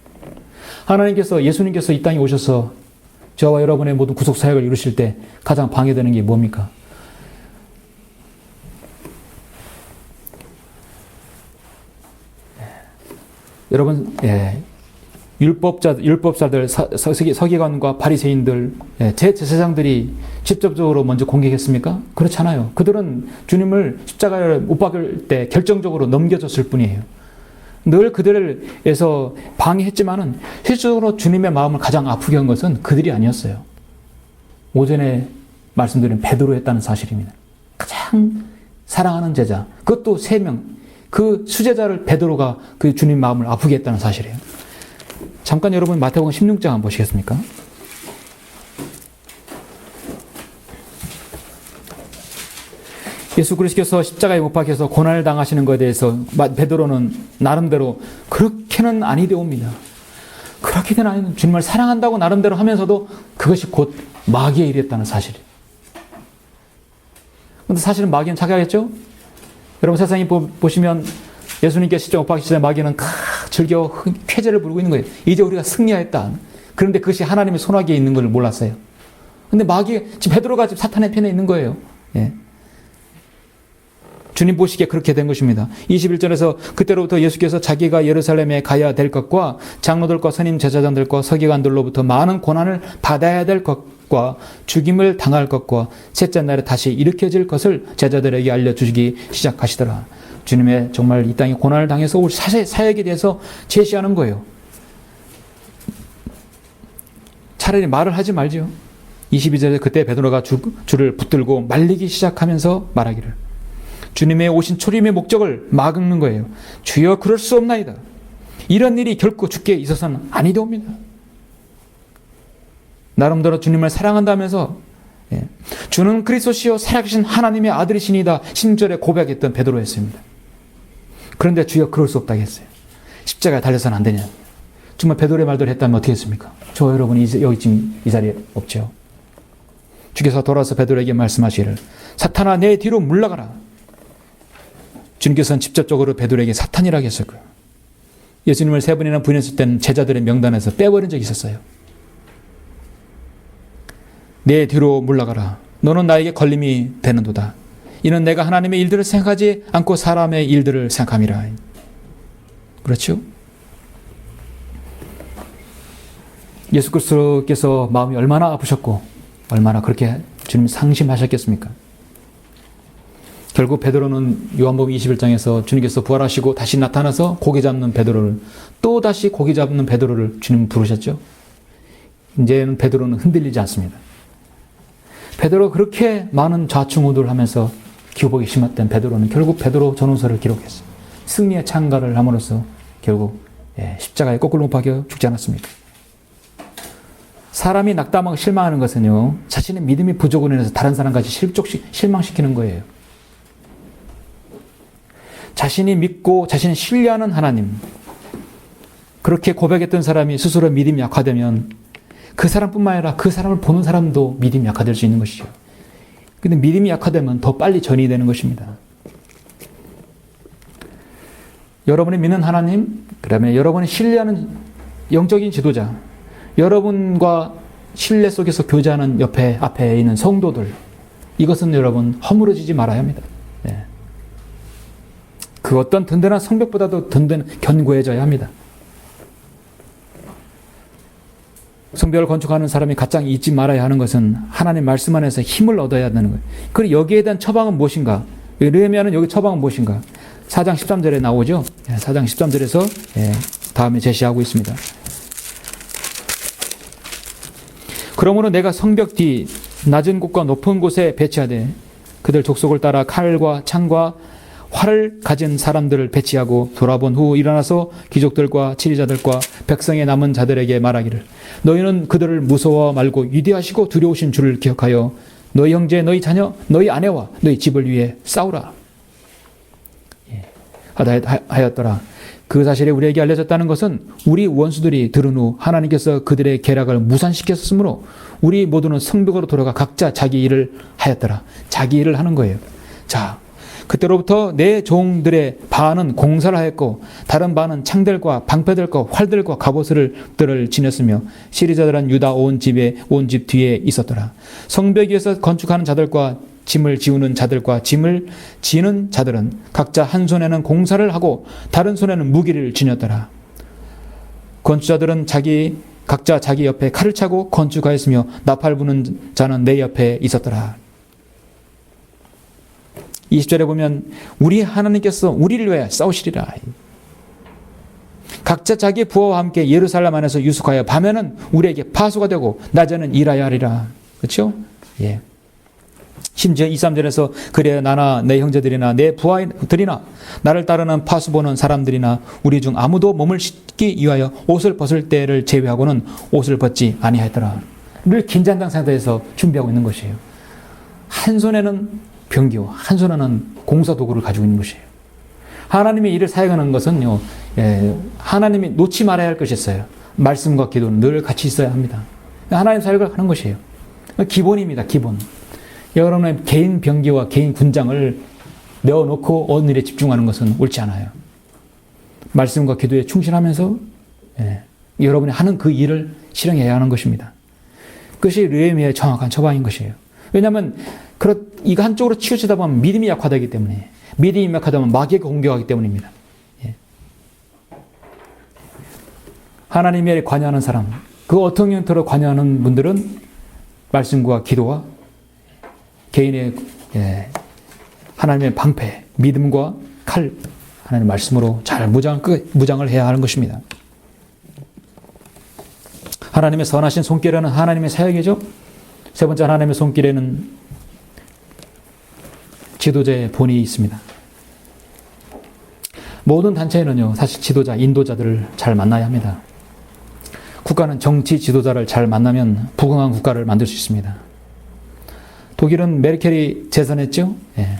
예수님께서 이 땅에 오셔서 저와 여러분의 모든 구속 사역을 이루실 때 가장 방해되는 게 뭡니까? 여러분, 율법사들, 서기관과 바리새인들, 제사장들이 직접적으로 먼저 공격했습니까? 그렇지 않아요. 그들은 주님을 십자가에 못 박을 때 결정적으로 넘겨줬을 뿐이에요. 늘 그들을 위해서 방해했지만은 실질적으로 주님의 마음을 가장 아프게 한 것은 그들이 아니었어요. 오전에 말씀드린 베드로였다는 사실입니다. 가장 사랑하는 제자, 그것도 3명, 그 수제자를 베드로가 그 주님 마음을 아프게 했다는 사실이에요. 잠깐 여러분 마태복음 16장 한번 보시겠습니까? 예수 그리스도께서 십자가에 못 박혀서 고난을 당하시는 것에 대해서 베드로는 나름대로 그렇게는 아니되옵니다. 그렇게는 아니는 주님을 사랑한다고 나름대로 하면서도 그것이 곧 마귀의 일이었다는 사실이에요. 그런데 사실은 마귀는 착각했죠? 여러분 세상에 보시면 예수님께서 십자가 못 박히시자 마귀는 즐겨 쾌재를 부르고 있는 거예요. 이제 우리가 승리하였다. 그런데 그것이 하나님의 손아귀에 있는 걸 몰랐어요. 근데 지금 베드로가 지금 사탄의 편에 있는 거예요. 주님 보시기에 그렇게 된 것입니다. 21절에서 그때로부터 예수께서 자기가 예루살렘에 가야 될 것과 장로들과 선임 제사장들과 서기관들로부터 많은 고난을 받아야 될 것과 죽임을 당할 것과 셋째 날에 다시 일으켜질 것을 제자들에게 알려주시기 시작하시더라. 주님의 정말 이 땅에 고난을 당해서 올 사역에 대해서 제시하는 거예요. 차라리 말을 하지 말죠. 22절에 그때 베드로가 줄을 붙들고 말리기 시작하면서 말하기를 주님의 오신 초림의 목적을 막는 거예요. 주여 그럴 수 없나이다. 이런 일이 결코 주께 있어서는 아니되옵니다. 나름대로 주님을 사랑한다면서 주는 그리스도시요 살아계신 하나님의 아들이시니다 16절에 고백했던 베드로였습니다. 그런데 주여 그럴 수 없다고 했어요. 십자가에 달려서는 안 되냐. 정말 베드로의 말대로 했다면 어떻게 했습니까? 저 여러분이 여기 지금 이 자리에 없죠. 주께서 돌아서 베드로에게 말씀하시기를 사탄아 내 뒤로 물러가라. 주님께서는 직접적으로 베드로에게 사탄이라고 했었고요. 예수님을 3번이나 부인했을 때는 제자들의 명단에서 빼버린 적이 있었어요. 내 뒤로 물러가라. 너는 나에게 걸림이 되는도다. 이는 내가 하나님의 일들을 생각하지 않고 사람의 일들을 생각함이라. 그렇죠? 예수 그리스도께서 마음이 얼마나 아프셨고 얼마나 그렇게 주님 상심하셨겠습니까? 결국 베드로는 요한복음 21장에서 주님께서 부활하시고 다시 나타나서 고기 잡는 베드로를 또 다시 고기 잡는 베드로를 주님 부르셨죠. 이제는 베드로는 흔들리지 않습니다. 베드로 그렇게 많은 좌충우돌을 하면서 기복이 심했던 베드로는 결국 베드로 전후서를 기록했어요. 승리의 찬가를 함으로써 결국 십자가에 거꾸로 못 박혀 죽지 않았습니다. 사람이 낙담하고 실망하는 것은요, 자신의 믿음이 부족으로 인해서 다른 사람까지 실망시키는 거예요. 자신이 믿고 자신이 신뢰하는 하나님, 그렇게 고백했던 사람이 스스로 믿음이 약화되면 그 사람뿐만 아니라 그 사람을 보는 사람도 믿음이 약화될 수 있는 것이죠. 근데 믿음이 약화되면 더 빨리 전이 되는 것입니다. 여러분이 믿는 하나님, 그다음에 여러분이 신뢰하는 영적인 지도자, 여러분과 신뢰 속에서 교제하는 앞에 있는 성도들, 이것은 여러분 허물어지지 말아야 합니다. 그 어떤 든든한 성벽보다도 견고해져야 합니다. 성벽을 건축하는 사람이 가장 잊지 말아야 하는 것은 하나님 말씀 안에서 힘을 얻어야 한다는 거예요. 그리고 여기에 대한 처방은 무엇인가? 느헤미야는 여기 처방은 무엇인가? 4장 13절에 나오죠. 4장 13절에서 다음에 제시하고 있습니다. 그러므로 내가 성벽 뒤 낮은 곳과 높은 곳에 배치하되 그들 족속을 따라 칼과 창과 활을 가진 사람들을 배치하고 돌아본 후 일어나서 귀족들과 치리자들과 백성의 남은 자들에게 말하기를 너희는 그들을 무서워 말고 위대하시고 두려우신 주를 기억하여 너희 형제, 너희 자녀, 너희 아내와 너희 집을 위해 싸우라 하였더라. 그 사실이 우리에게 알려졌다는 것은 우리 원수들이 들은 후 하나님께서 그들의 계략을 무산시켰으므로 우리 모두는 성벽으로 돌아가 각자 자기 일을 하였더라. 자기 일을 하는 거예요. 자, 그때로부터 내 종들의 반은 공사를 하였고 다른 반은 창들과 방패들과 활들과 갑옷들을 지녔으며 시리자들은 유다 온 집 뒤에 있었더라. 성벽 위에서 건축하는 자들과 짐을 지우는 자들과 짐을 지는 자들은 각자 한 손에는 공사를 하고 다른 손에는 무기를 지녔더라. 건축자들은 각자 자기 옆에 칼을 차고 건축하였으며 나팔 부는 자는 내 옆에 있었더라. 20절에 보면 우리 하나님께서 우리를 위해 싸우시리라. 각자 자기 부하와 함께 예루살렘 안에서 유숙하여 밤에는 우리에게 파수가 되고 낮에는 일하여 하리라. 그렇죠? 예. 심지어 2, 3절에서 그래 나나 내 형제들이나 내 부하들이나 나를 따르는 파수보는 사람들이나 우리 중 아무도 몸을 씻기 위하여 옷을 벗을 때를 제외하고는 옷을 벗지 아니하였더라. 늘 긴장감 상태에서 준비하고 있는 것이에요. 한 손에는 병기와 한 손에는 공사도구를 가지고 있는 것이에요. 하나님의 일을 사용하는 것은요, 하나님이 놓지 말아야 할 것이 있어요. 말씀과 기도는 늘 같이 있어야 합니다. 하나님 사역을 하는 것이에요. 기본입니다. 기본. 여러분의 개인 병기와 개인 군장을 내어놓고 어느 일에 집중하는 것은 옳지 않아요. 말씀과 기도에 충실하면서 여러분이 하는 그 일을 실행해야 하는 것입니다. 그것이 느헤미야의 정확한 처방인 것이에요. 왜냐하면 이거 한쪽으로 치우치다 보면 믿음이 약화되기 때문에, 믿음이 약화되면 마귀가 공격하기 때문입니다. 하나님의 관여하는 사람, 그 어떤 형태로 관여하는 분들은 말씀과 기도와 개인의 하나님의 방패, 믿음과 칼, 하나님의 말씀으로 잘 무장을 해야 하는 것입니다. 하나님의 선하신 손길에는 하나님의 사역이죠. 세 번째 하나님의 손길에는 지도자의 본이 있습니다. 모든 단체에는요, 사실 지도자, 인도자들을 잘 만나야 합니다. 국가는 정치 지도자를 잘 만나면 부강한 국가를 만들 수 있습니다. 독일은 메르켈이 재선했죠. 예.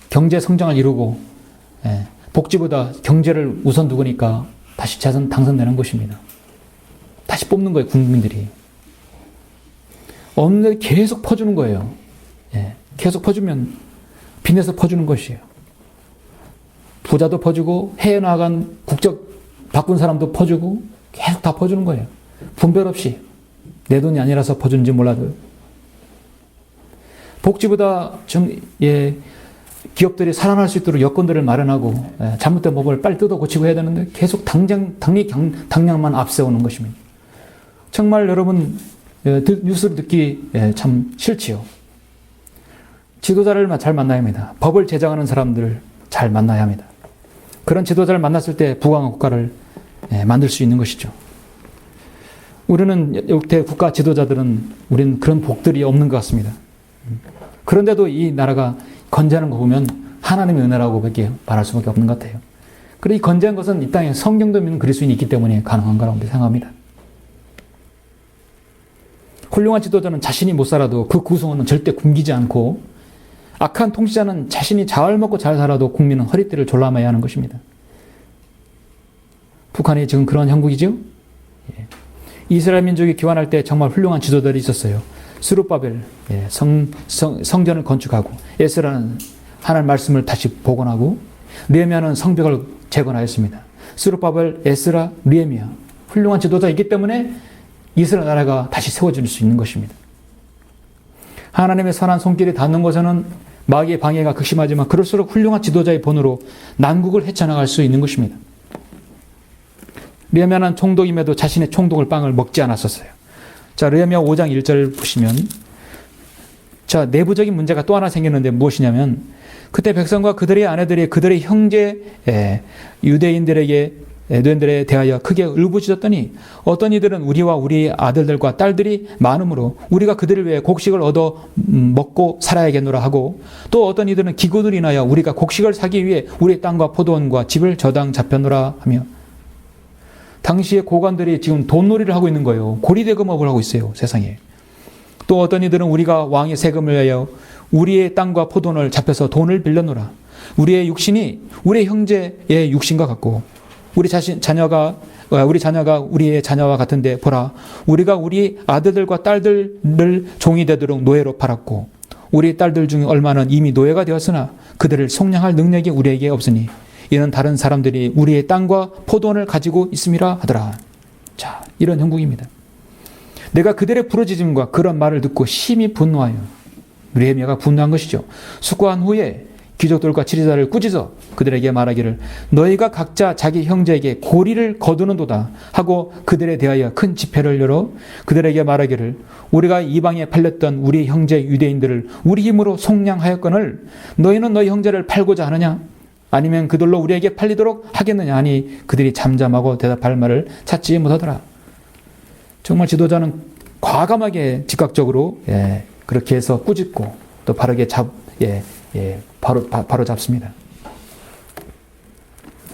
경제 성장을 이루고 복지보다 경제를 우선 두고니까 다시 재선 당선되는 것입니다. 다시 뽑는 거예요, 국민들이. 없는데 계속 퍼주는 거예요. 계속 퍼주면 빚내서 퍼주는 것이에요. 부자도 퍼주고 해외 나간 국적 바꾼 사람도 퍼주고 계속 다 퍼주는 거예요. 분별 없이. 내 돈이 아니라서 퍼주는지 몰라도. 복지보다 기업들이 살아날 수 있도록 여건들을 마련하고 잘못된 법을 빨리 뜯어 고치고 해야 되는데 계속 당량만 앞세우는 것입니다. 정말 여러분 뉴스를 듣기 참 싫지요. 지도자를 잘 만나야 합니다. 법을 제정하는 사람들을 잘 만나야 합니다. 그런 지도자를 만났을 때 부강한 국가를 만들 수 있는 것이죠. 우리는 역대 국가 지도자들은 우리는 그런 복들이 없는 것 같습니다. 그런데도 이 나라가 건재하는 거 보면 하나님의 은혜라고밖에 말할 수밖에 없는 것 같아요. 그리고 이 건재한 것은 이 땅에 성경도 믿는 그리스도인이 있기 때문에 가능한 거라고 생각합니다. 훌륭한 지도자는 자신이 못 살아도 그 구성원은 절대 굶기지 않고, 악한 통치자는 자신이 잘 먹고 잘 살아도 국민은 허리띠를 졸라매야 하는 것입니다. 북한이 지금 그런 형국이죠. 이스라엘 민족이 기환할 때 정말 훌륭한 지도자들이 있었어요. 스룹바벨, 성전을 건축하고, 에스라는 하나님 말씀을 다시 복원하고, 느헤미야는 성벽을 재건하였습니다. 스룹바벨, 에스라, 느헤미야, 훌륭한 지도자이기 때문에 이스라엘 나라가 다시 세워질 수 있는 것입니다. 하나님의 선한 손길이 닿는 곳에는 마귀의 방해가 극심하지만 그럴수록 훌륭한 지도자의 본으로 난국을 헤쳐나갈 수 있는 것입니다. 느헤미야는 총독임에도 자신의 총독을 빵을 먹지 않았었어요. 자, 느헤미야 5장 1절 보시면, 자, 내부적인 문제가 또 하나 생겼는데 무엇이냐면, 그때 백성과 그들의 아내들이 그들의 형제 유대인들에 대하여 크게 울부짖었더니, 어떤 이들은 우리와 우리 아들들과 딸들이 많으므로 우리가 그들을 위해 곡식을 얻어 먹고 살아야겠노라 하고, 또 어떤 이들은 기근으로 인하여 우리가 곡식을 사기 위해 우리 땅과 포도원과 집을 저당 잡혔노라 하며, 당시의 고관들이 지금 돈놀이를 하고 있는 거예요. 고리대금업을 하고 있어요, 세상에. 또 어떤 이들은 우리가 왕의 세금을 위하여 우리의 땅과 포도원을 잡혀서 돈을 빌렸노라. 우리의 육신이 우리 형제의 육신과 같고, 우리 자녀가 우리의 자녀와 같은데 보라, 우리가 우리 아들들과 딸들을 종이 되도록 노예로 팔았고, 우리 딸들 중에 얼마는 이미 노예가 되었으나 그들을 속량할 능력이 우리에게 없으니 이는 다른 사람들이 우리의 땅과 포도원을 가지고 있음이라 하더라. 자, 이런 형국입니다. 내가 그들의 부르짖음과 그런 말을 듣고 심히 분노하여, 느헤미야가 분노한 것이죠. 숙고한 후에 귀족들과 지리자를 꾸짖어 그들에게 말하기를, 너희가 각자 자기 형제에게 고리를 거두는도다 하고 그들에 대하여 큰 집회를 열어 그들에게 말하기를, 우리가 이방에 팔렸던 우리 형제 유대인들을 우리 힘으로 속량하였거늘 너희는 너희 형제를 팔고자 하느냐? 아니면 그들로 우리에게 팔리도록 하겠느냐 하니 그들이 잠잠하고 대답할 말을 찾지 못하더라. 정말 지도자는 과감하게 즉각적으로 그렇게 해서 꾸짖고 또 바르게 바로 잡습니다.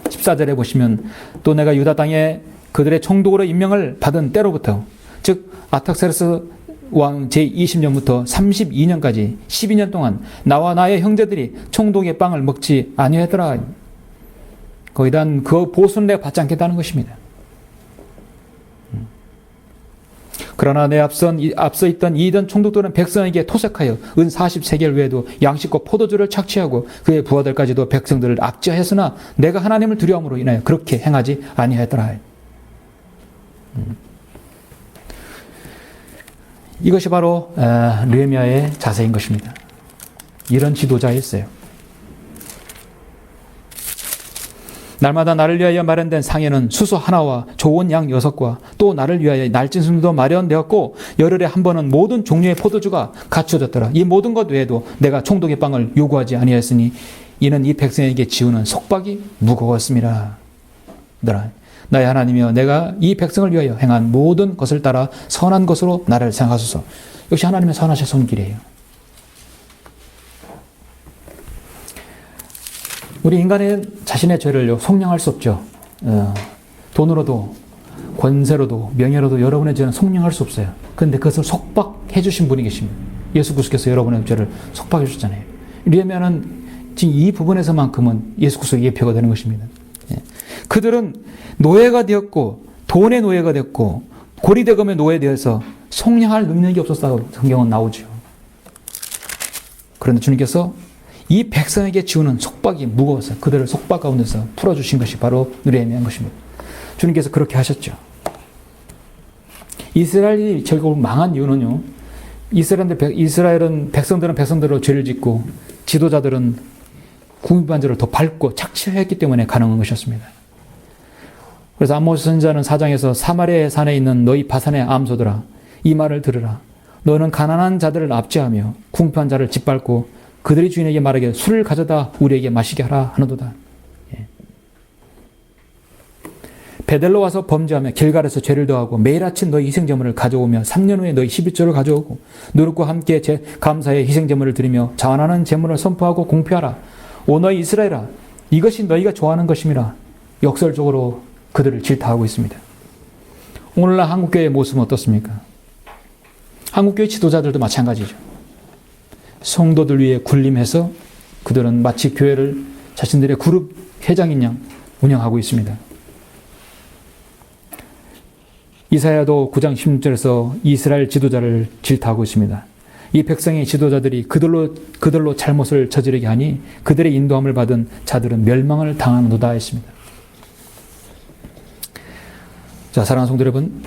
14절에 보시면, 또 내가 유다 땅에 그들의 총독으로 임명을 받은 때로부터, 즉 아탁세르스 왕 제20년부터 32년까지 12년 동안 나와 나의 형제들이 총독의 빵을 먹지 아니하더라. 거기에 대한 그 보수는 내가 받지 않겠다는 것입니다. 그러나 내 앞서 있던 이던 총독들은 백성에게 토색하여 은 40세겔 외에도 양식과 포도주를 착취하고 그의 부하들까지도 백성들을 압제하였으나 내가 하나님을 두려움으로 인하여 그렇게 행하지 아니하였더라. 이것이 바로 느헤미야의 자세인 것입니다. 이런 지도자였어요. 날마다 나를 위하여 마련된 상에는 수소 하나와 좋은 양 6과 또 나를 위하여 날짐승도 마련되었고, 열흘에 한 번은 모든 종류의 포도주가 갖춰졌더라. 이 모든 것 외에도 내가 총독의 빵을 요구하지 아니하였으니 이는 이 백성에게 지우는 속박이 무거웠음이라. 나의 하나님이여, 내가 이 백성을 위하여 행한 모든 것을 따라 선한 것으로 나를 생각하소서. 역시 하나님의 선하신 손길이에요. 우리 인간의 자신의 죄를 속량할 수 없죠. 돈으로도 권세로도 명예로도 여러분의 죄는 속량할 수 없어요. 그런데 그것을 속박해 주신 분이 계십니다. 예수 그리스도께서 여러분의 죄를 속박해 주셨잖아요. 이러면은 지금 이 부분에서만큼은 예수 그리스도의 예표가 되는 것입니다. 그들은 노예가 되었고 돈의 노예가 됐고 고리대금의 노예되어서 속량할 능력이 없었다고 성경은 나오죠. 그런데 주님께서 이 백성에게 지우는 속박이 무거워서 그들을 속박 가운데서 풀어주신 것이 바로 느헤미야인 것입니다. 주님께서 그렇게 하셨죠. 이스라엘이 결국 망한 이유는요. 이스라엘은 백성들로 죄를 짓고 지도자들은 구미반절을 더 밟고 착취했기 때문에 가능한 것이었습니다. 그래서 아모스 선지자는 4장에서 사마리아 산에 있는 너희 바산의 암소들아 이 말을 들으라. 너는 가난한 자들을 압제하며 궁핍한 자를 짓밟고 그들이 주인에게 말하기를 술을 가져다 우리에게 마시게 하라 하는도다. 베델로 와서 범죄하며 길갈에서 죄를 더하고 매일 아침 너희 희생제물을 가져오며 3년 후에 너희 11조를 가져오고 누룩과 함께 감사의 희생제물을 드리며 자원하는 제물을 선포하고 공표하라. 오 너희 이스라엘아 이것이 너희가 좋아하는 것임이라. 역설적으로 그들을 질타하고 있습니다. 오늘날 한국교회의 모습은 어떻습니까? 한국교회 지도자들도 마찬가지죠. 성도들 위해 군림해서 그들은 마치 교회를 자신들의 그룹 회장인 양 운영하고 있습니다. 이사야도 9장 16절에서 이스라엘 지도자를 질타하고 있습니다. 이 백성의 지도자들이 그들로 잘못을 저지르게 하니 그들의 인도함을 받은 자들은 멸망을 당하는도다 했습니다. 자, 사랑하는 성도 여러분,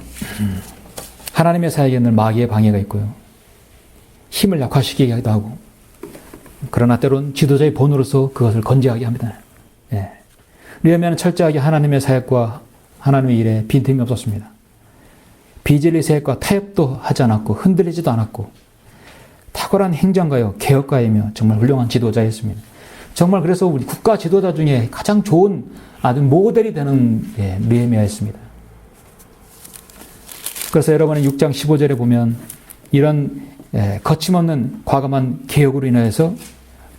하나님의 사역에는 마귀의 방해가 있고요. 힘을 약화시키게 하기도 하고, 그러나 때론 지도자의 본으로서 그것을 건재하게 합니다. 느헤미야는 철저하게 하나님의 사역과 하나님의 일에 빈틈이 없었습니다. 비진리 사역과 타협도 하지 않았고 흔들리지도 않았고 탁월한 행정가요 개혁가이며 정말 훌륭한 지도자였습니다. 정말 그래서 우리 국가 지도자 중에 가장 좋은 아주 모델이 되는 느헤미야였습니다. 그래서 여러분은 6장 15절에 보면 이런 거침없는 과감한 개혁으로 인해서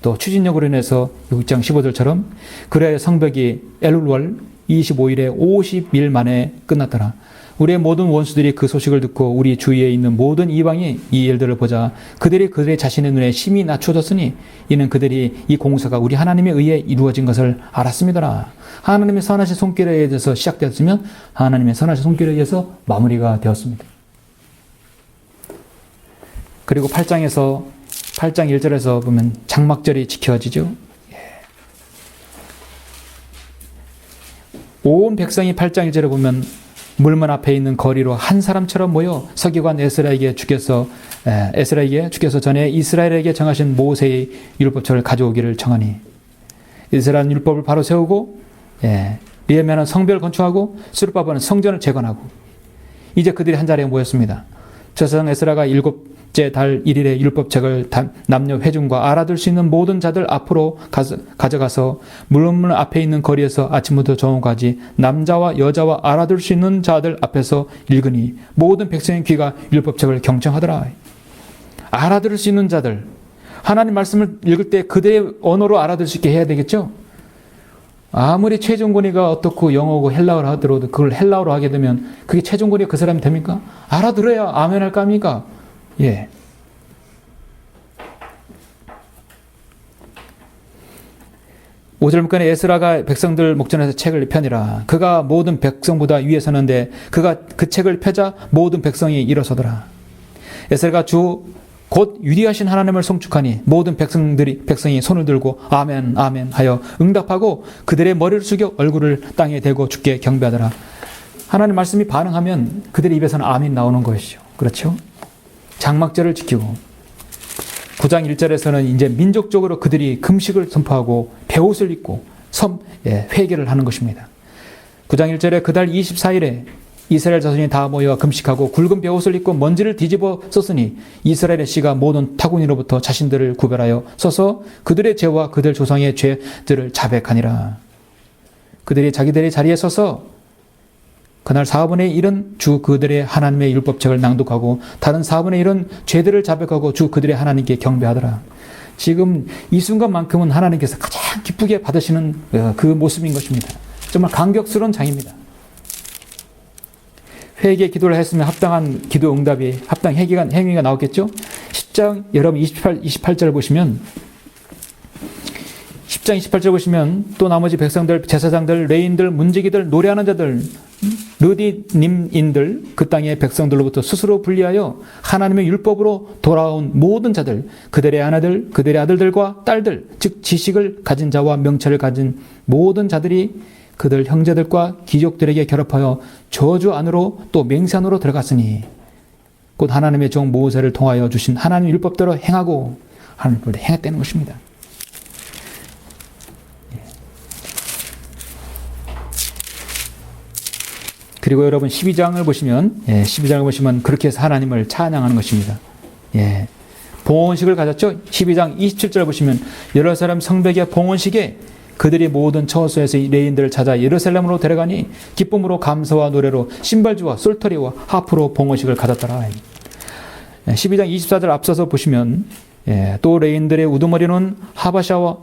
또 추진력으로 인해서 6장 15절처럼 그래야 성벽이 엘룰월 25일에 50일 만에 끝났더라. 우리의 모든 원수들이 그 소식을 듣고 우리 주위에 있는 모든 이방이 이 일들을 보자 그들의 자신의 눈에 심히 낮춰졌으니 이는 그들이 이 공사가 우리 하나님에 의해 이루어진 것을 알았습니다. 하나님의 선하신 손길에 의해서 시작되었으면 하나님의 선하신 손길에 의해서 마무리가 되었습니다. 그리고 8장 1절에서 보면 장막절이 지켜지죠. 온 백성이 8장 1절에 보면 물문 앞에 있는 거리로 한 사람처럼 모여 서기관 에스라에게 주께서 전에 이스라엘에게 정하신 모세의 율법책을 가져오기를 청하니 이스라엘 율법을 바로 세우고 느헤미야는 성벽을 건축하고 스룹바벨은 성전을 재건하고 이제 그들이 한 자리에 모였습니다. 저성 에스라가 7째 달 1일에 율법책을 남녀 회중과 알아들 수 있는 모든 자들 앞으로 가져가서 물문 앞에 있는 거리에서 아침부터 저녁까지 남자와 여자와 알아들 수 있는 자들 앞에서 읽으니 모든 백성의 귀가 율법책을 경청하더라. 알아들을 수 있는 자들, 하나님 말씀을 읽을 때 그들의 언어로 알아들 수 있게 해야 되겠죠? 아무리 최종권위가 어떻고 영어고 헬라어를 하더라도 그걸 헬라어로 하게 되면 그게 최종권위가 그 사람이 됩니까? 알아들어야 아멘 할까 합니까? 예. 오절문간에 에스라가 백성들 목전에서 책을 펴니라. 그가 모든 백성보다 위에 서는데 그가 그 책을 펴자 모든 백성이 일어서더라. 에스라가 곧 위대하신 하나님을 송축하니 모든 백성이 손을 들고 아멘 아멘 하여 응답하고 그들의 머리를 숙여 얼굴을 땅에 대고 주께 경배하더라. 하나님 말씀이 반응하면 그들의 입에서는 아멘 나오는 것이죠. 그렇죠? 장막절을 지키고 9장 1절에서는 이제 민족적으로 그들이 금식을 선포하고 베옷을 입고 회개를 하는 것입니다. 9장 1절에 그달 24일에 이스라엘 자손이 다 모여 금식하고 굵은 베옷을 입고 먼지를 뒤집어 썼으니 이스라엘의 씨가 모든 타국인으로부터 자신들을 구별하여 서서 그들의 죄와 그들 조상의 죄들을 자백하니라. 그들이 자기들의 자리에 서서 그날 4분의 1은 주 그들의 하나님의 율법책을 낭독하고 다른 4분의 1은 죄들을 자백하고 주 그들의 하나님께 경배하더라. 지금 이 순간만큼은 하나님께서 가장 기쁘게 받으시는 그 모습인 것입니다. 정말 감격스러운 장입니다. 회개 기도를 했으면 합당한 기도 응답이, 합당 행위가 나왔겠죠? 10장, 여러분 28절 보시면, 10장 28절 보시면, 또 나머지 백성들, 제사장들, 레인들, 문지기들, 노래하는 자들, 르디님인들, 그 땅의 백성들로부터 스스로 분리하여 하나님의 율법으로 돌아온 모든 자들, 그들의 아내들, 그들의 아들들과 딸들, 즉 지식을 가진 자와 명철을 가진 모든 자들이 그들 형제들과 귀족들에게 결합하여 저주 안으로 또 맹세안으로 들어갔으니 곧 하나님의 종 모세를 통하여 주신 하나님 율법대로 행하고 하나님 율법대로 행했다는 것입니다. 그리고 여러분 12장을 보시면 12장을 보시면 그렇게 해서 하나님을 찬양하는 것입니다. 봉헌식을 가졌죠. 12장 27절 보시면 예루살렘 성벽의 봉헌식에 그들이 모든 처소에서 레인들을 찾아 예루살렘으로 데려가니 기쁨으로 감사와 노래로 신발주와 쏠터리와 하프로 봉헌식을 가졌더라. 12장 24절 앞서서 보시면 또 레인들의 우두머리는 하바샤와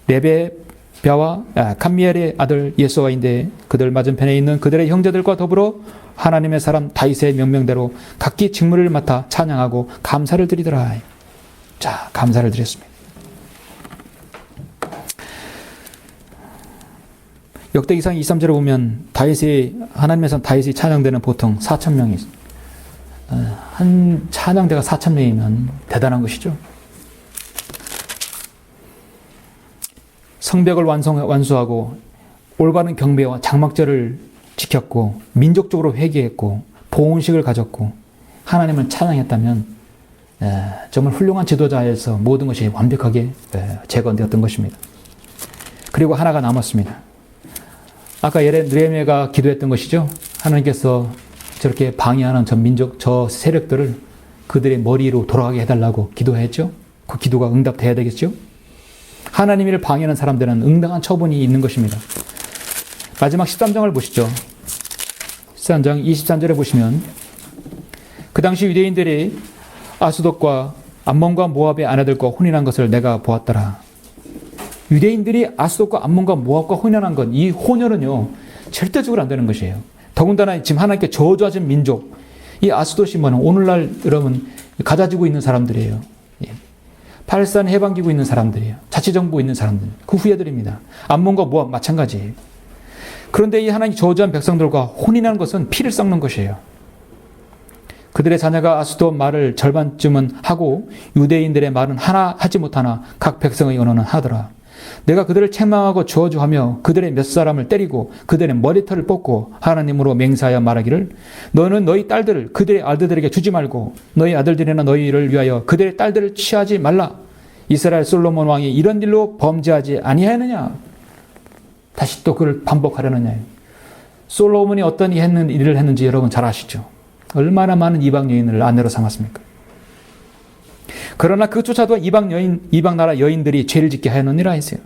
레베뼈와 감미엘의 아들 예수아인데 그들 맞은편에 있는 그들의 형제들과 더불어 하나님의 사람 다윗의 명령대로 각기 직무를 맡아 찬양하고 감사를 드리더라. 자, 감사를 드렸습니다. 역대기상 23절에 보면 하나님에서 다윗이 찬양되는 보통 4,000명이 있습니다. 한 찬양대가 4,000명이면 대단한 것이죠. 성벽을 완수하고 올바른 경배와 장막절을 지켰고 민족적으로 회개했고 봉헌식을 가졌고 하나님을 찬양했다면 정말 훌륭한 지도자에서 모든 것이 완벽하게 재건되었던 것입니다. 그리고 하나가 남았습니다. 아까 느헤미야가 기도했던 것이죠. 하나님께서 저렇게 방해하는 저 민족, 저 세력들을 그들의 머리로 돌아가게 해달라고 기도했죠. 그 기도가 응답돼야 되겠죠. 하나님을 방해하는 사람들은 응당한 처분이 있는 것입니다. 마지막 13장을 보시죠. 13장 23절에 보시면 그 당시 유대인들이 아스돗과 암몬과 모압의 아내들과 혼인한 것을 내가 보았더라. 유대인들이 아스돗과 암몬과 모압과 혼연한 것, 이 혼연은요 절대적으로 안 되는 것이에요. 더군다나 지금 하나님께 저주하신 민족, 이 아스돗이 뭐는 오늘날 여러분 가자지고 있는 사람들이에요. 팔레스타인 해방기구 있는 사람들이에요. 자치정부 있는 사람들, 그 후예들입니다. 암몬과 모압 마찬가지예요. 그런데 이 하나님 저주한 백성들과 혼인한 것은 피를 섞는 것이에요. 그들의 자녀가 아스돗 말을 절반쯤은 하고 유대인들의 말은 하나 하지 못하나 각 백성의 언어는 하더라. 내가 그들을 책망하고 저주하며 그들의 몇 사람을 때리고 그들의 머리털을 뽑고 하나님으로 맹세하여 말하기를 너는 너희 딸들을 그들의 아들들에게 주지 말고 너희 아들들이나 너희를 위하여 그들의 딸들을 취하지 말라. 이스라엘 솔로몬 왕이 이런 일로 범죄하지 아니하였느냐. 다시 또 그를 반복하려느냐. 솔로몬이 어떤 일을 했는지 여러분 잘 아시죠. 얼마나 많은 이방 여인을 아내로 삼았습니까. 그러나 그조차도 이방 나라 여인들이 죄를 짓게 하였느니라 했어요.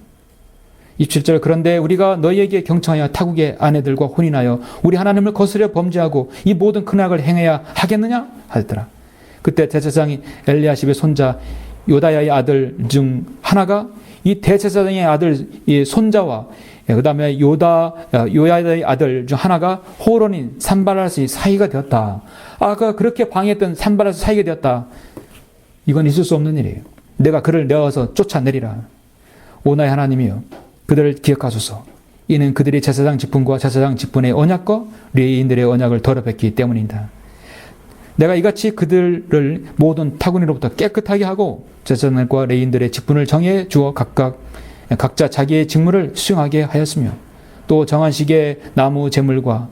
27절 그런데 우리가 너희에게 경청하여 타국의 아내들과 혼인하여 우리 하나님을 거스려 범죄하고 이 모든 큰 악을 행해야 하겠느냐 하였더라. 그때 대제사장이 엘리야십의 손자 요다야의 아들 중 하나가 이 대제사장의 아들 이 손자와 그 다음에 요야의 아들 중 하나가 호론인 산발라스의 사이가 되었다. 아까 그렇게 방해했던 산발라스 사이가 되었다. 이건 있을 수 없는 일이에요. 내가 그를 내어서 쫓아내리라. 오 나의 하나님이여 그들을 기억하소서. 이는 그들이 제사장 직분과 제사장 직분의 언약과 레위인들의 언약을 더럽혔기 때문이다. 내가 이같이 그들을 모든 타군이로부터 깨끗하게 하고 제사장과 레위인들의 직분을 정해 주어 각자 자기의 직무를 수행하게 하였으며 또 정한 시기에 나무 제물과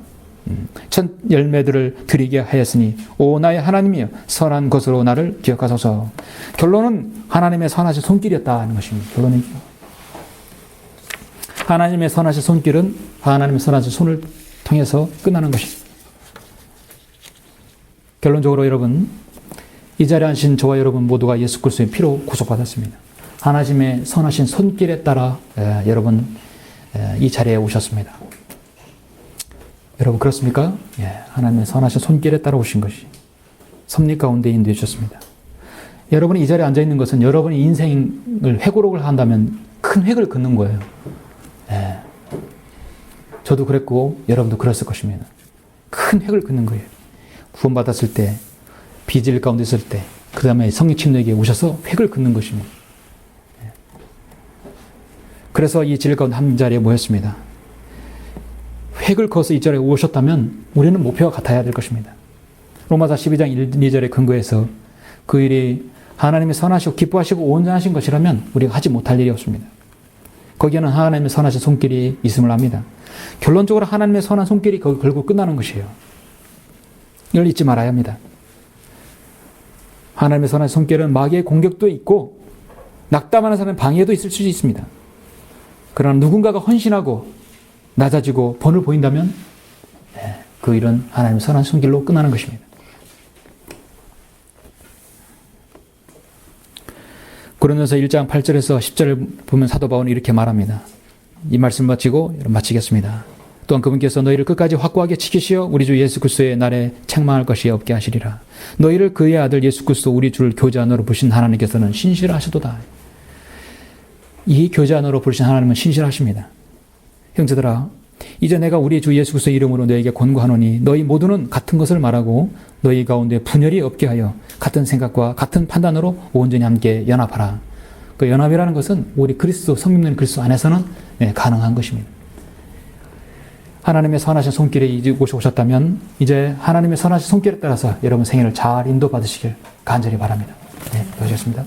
첫 열매들을 드리게 하였으니 오 나의 하나님이여 선한 것으로 나를 기억하소서. 결론은 하나님의 선하신 손길이었다 하는 것입니다. 결론은 하나님의 선하신 손길은 하나님의 선하신 손을 통해서 끝나는 것입니다. 결론적으로 여러분 이 자리에 앉으신 저와 여러분 모두가 예수 그리스도의 피로 구속받았습니다. 하나님의 선하신 손길에 따라 여러분 이 자리에 오셨습니다. 여러분 그렇습니까? 하나님의 선하신 손길에 따라 오신 것이 섭리 가운데 인도해 주셨습니다. 여러분이 이 자리에 앉아있는 것은 여러분의 인생을 회고록을 한다면 큰 획을 긋는 거예요. 네. 저도 그랬고 여러분도 그랬을 것입니다. 큰 획을 긋는 거예요. 구원받았을 때, 비질 가운데 있을 때, 그 다음에 성령 침례에게 오셔서 획을 긋는 것입니다. 네. 그래서 이 질 가운데 한 자리에 모였습니다. 획을 그어서 이 자리에 오셨다면 우리는 목표가 같아야 될 것입니다. 로마서 12장 1, 2절에 근거해서 그 일이 하나님의 선하시고 기뻐하시고 온전하신 것이라면 우리가 하지 못할 일이 없습니다. 거기에는 하나님의 선하신 손길이 있음을 압니다. 결론적으로 하나님의 선한 손길이 결국 끝나는 것이에요. 이걸 잊지 말아야 합니다. 하나님의 선한 손길은 마귀의 공격도 있고 낙담하는 사람의 방해도 있을 수 있습니다. 그러나 누군가가 헌신하고 낮아지고 본을 보인다면 그 일은 하나님의 선한 손길로 끝나는 것입니다. 고린도서 1장 8절에서 10절을 보면 사도 바울은 이렇게 말합니다. 이 말씀 마치고 마치겠습니다. 또한 그분께서 너희를 끝까지 확고하게 지키시어 우리 주 예수 그리스도의 날에 책망할 것이 없게 하시리라. 너희를 그의 아들 예수 그리스도 우리 주를 교제안으로 부르신 하나님께서는 신실하시도다. 이 교제안으로 부르신 하나님은 신실하십니다. 형제들아, 이제 내가 우리 주 예수 그리스도의 이름으로 너희에게 권고하노니 너희 모두는 같은 것을 말하고 너희 가운데 분열이 없게 하여 같은 생각과 같은 판단으로 온전히 함께 연합하라. 그 연합이라는 것은 우리 그리스도, 성령 그리스도 안에서는 가능한 것입니다. 하나님의 선하신 손길에 이곳에 오셨다면 이제 하나님의 선하신 손길에 따라서 여러분 생애를 잘 인도받으시길 간절히 바랍니다. 네, 고맙습니다.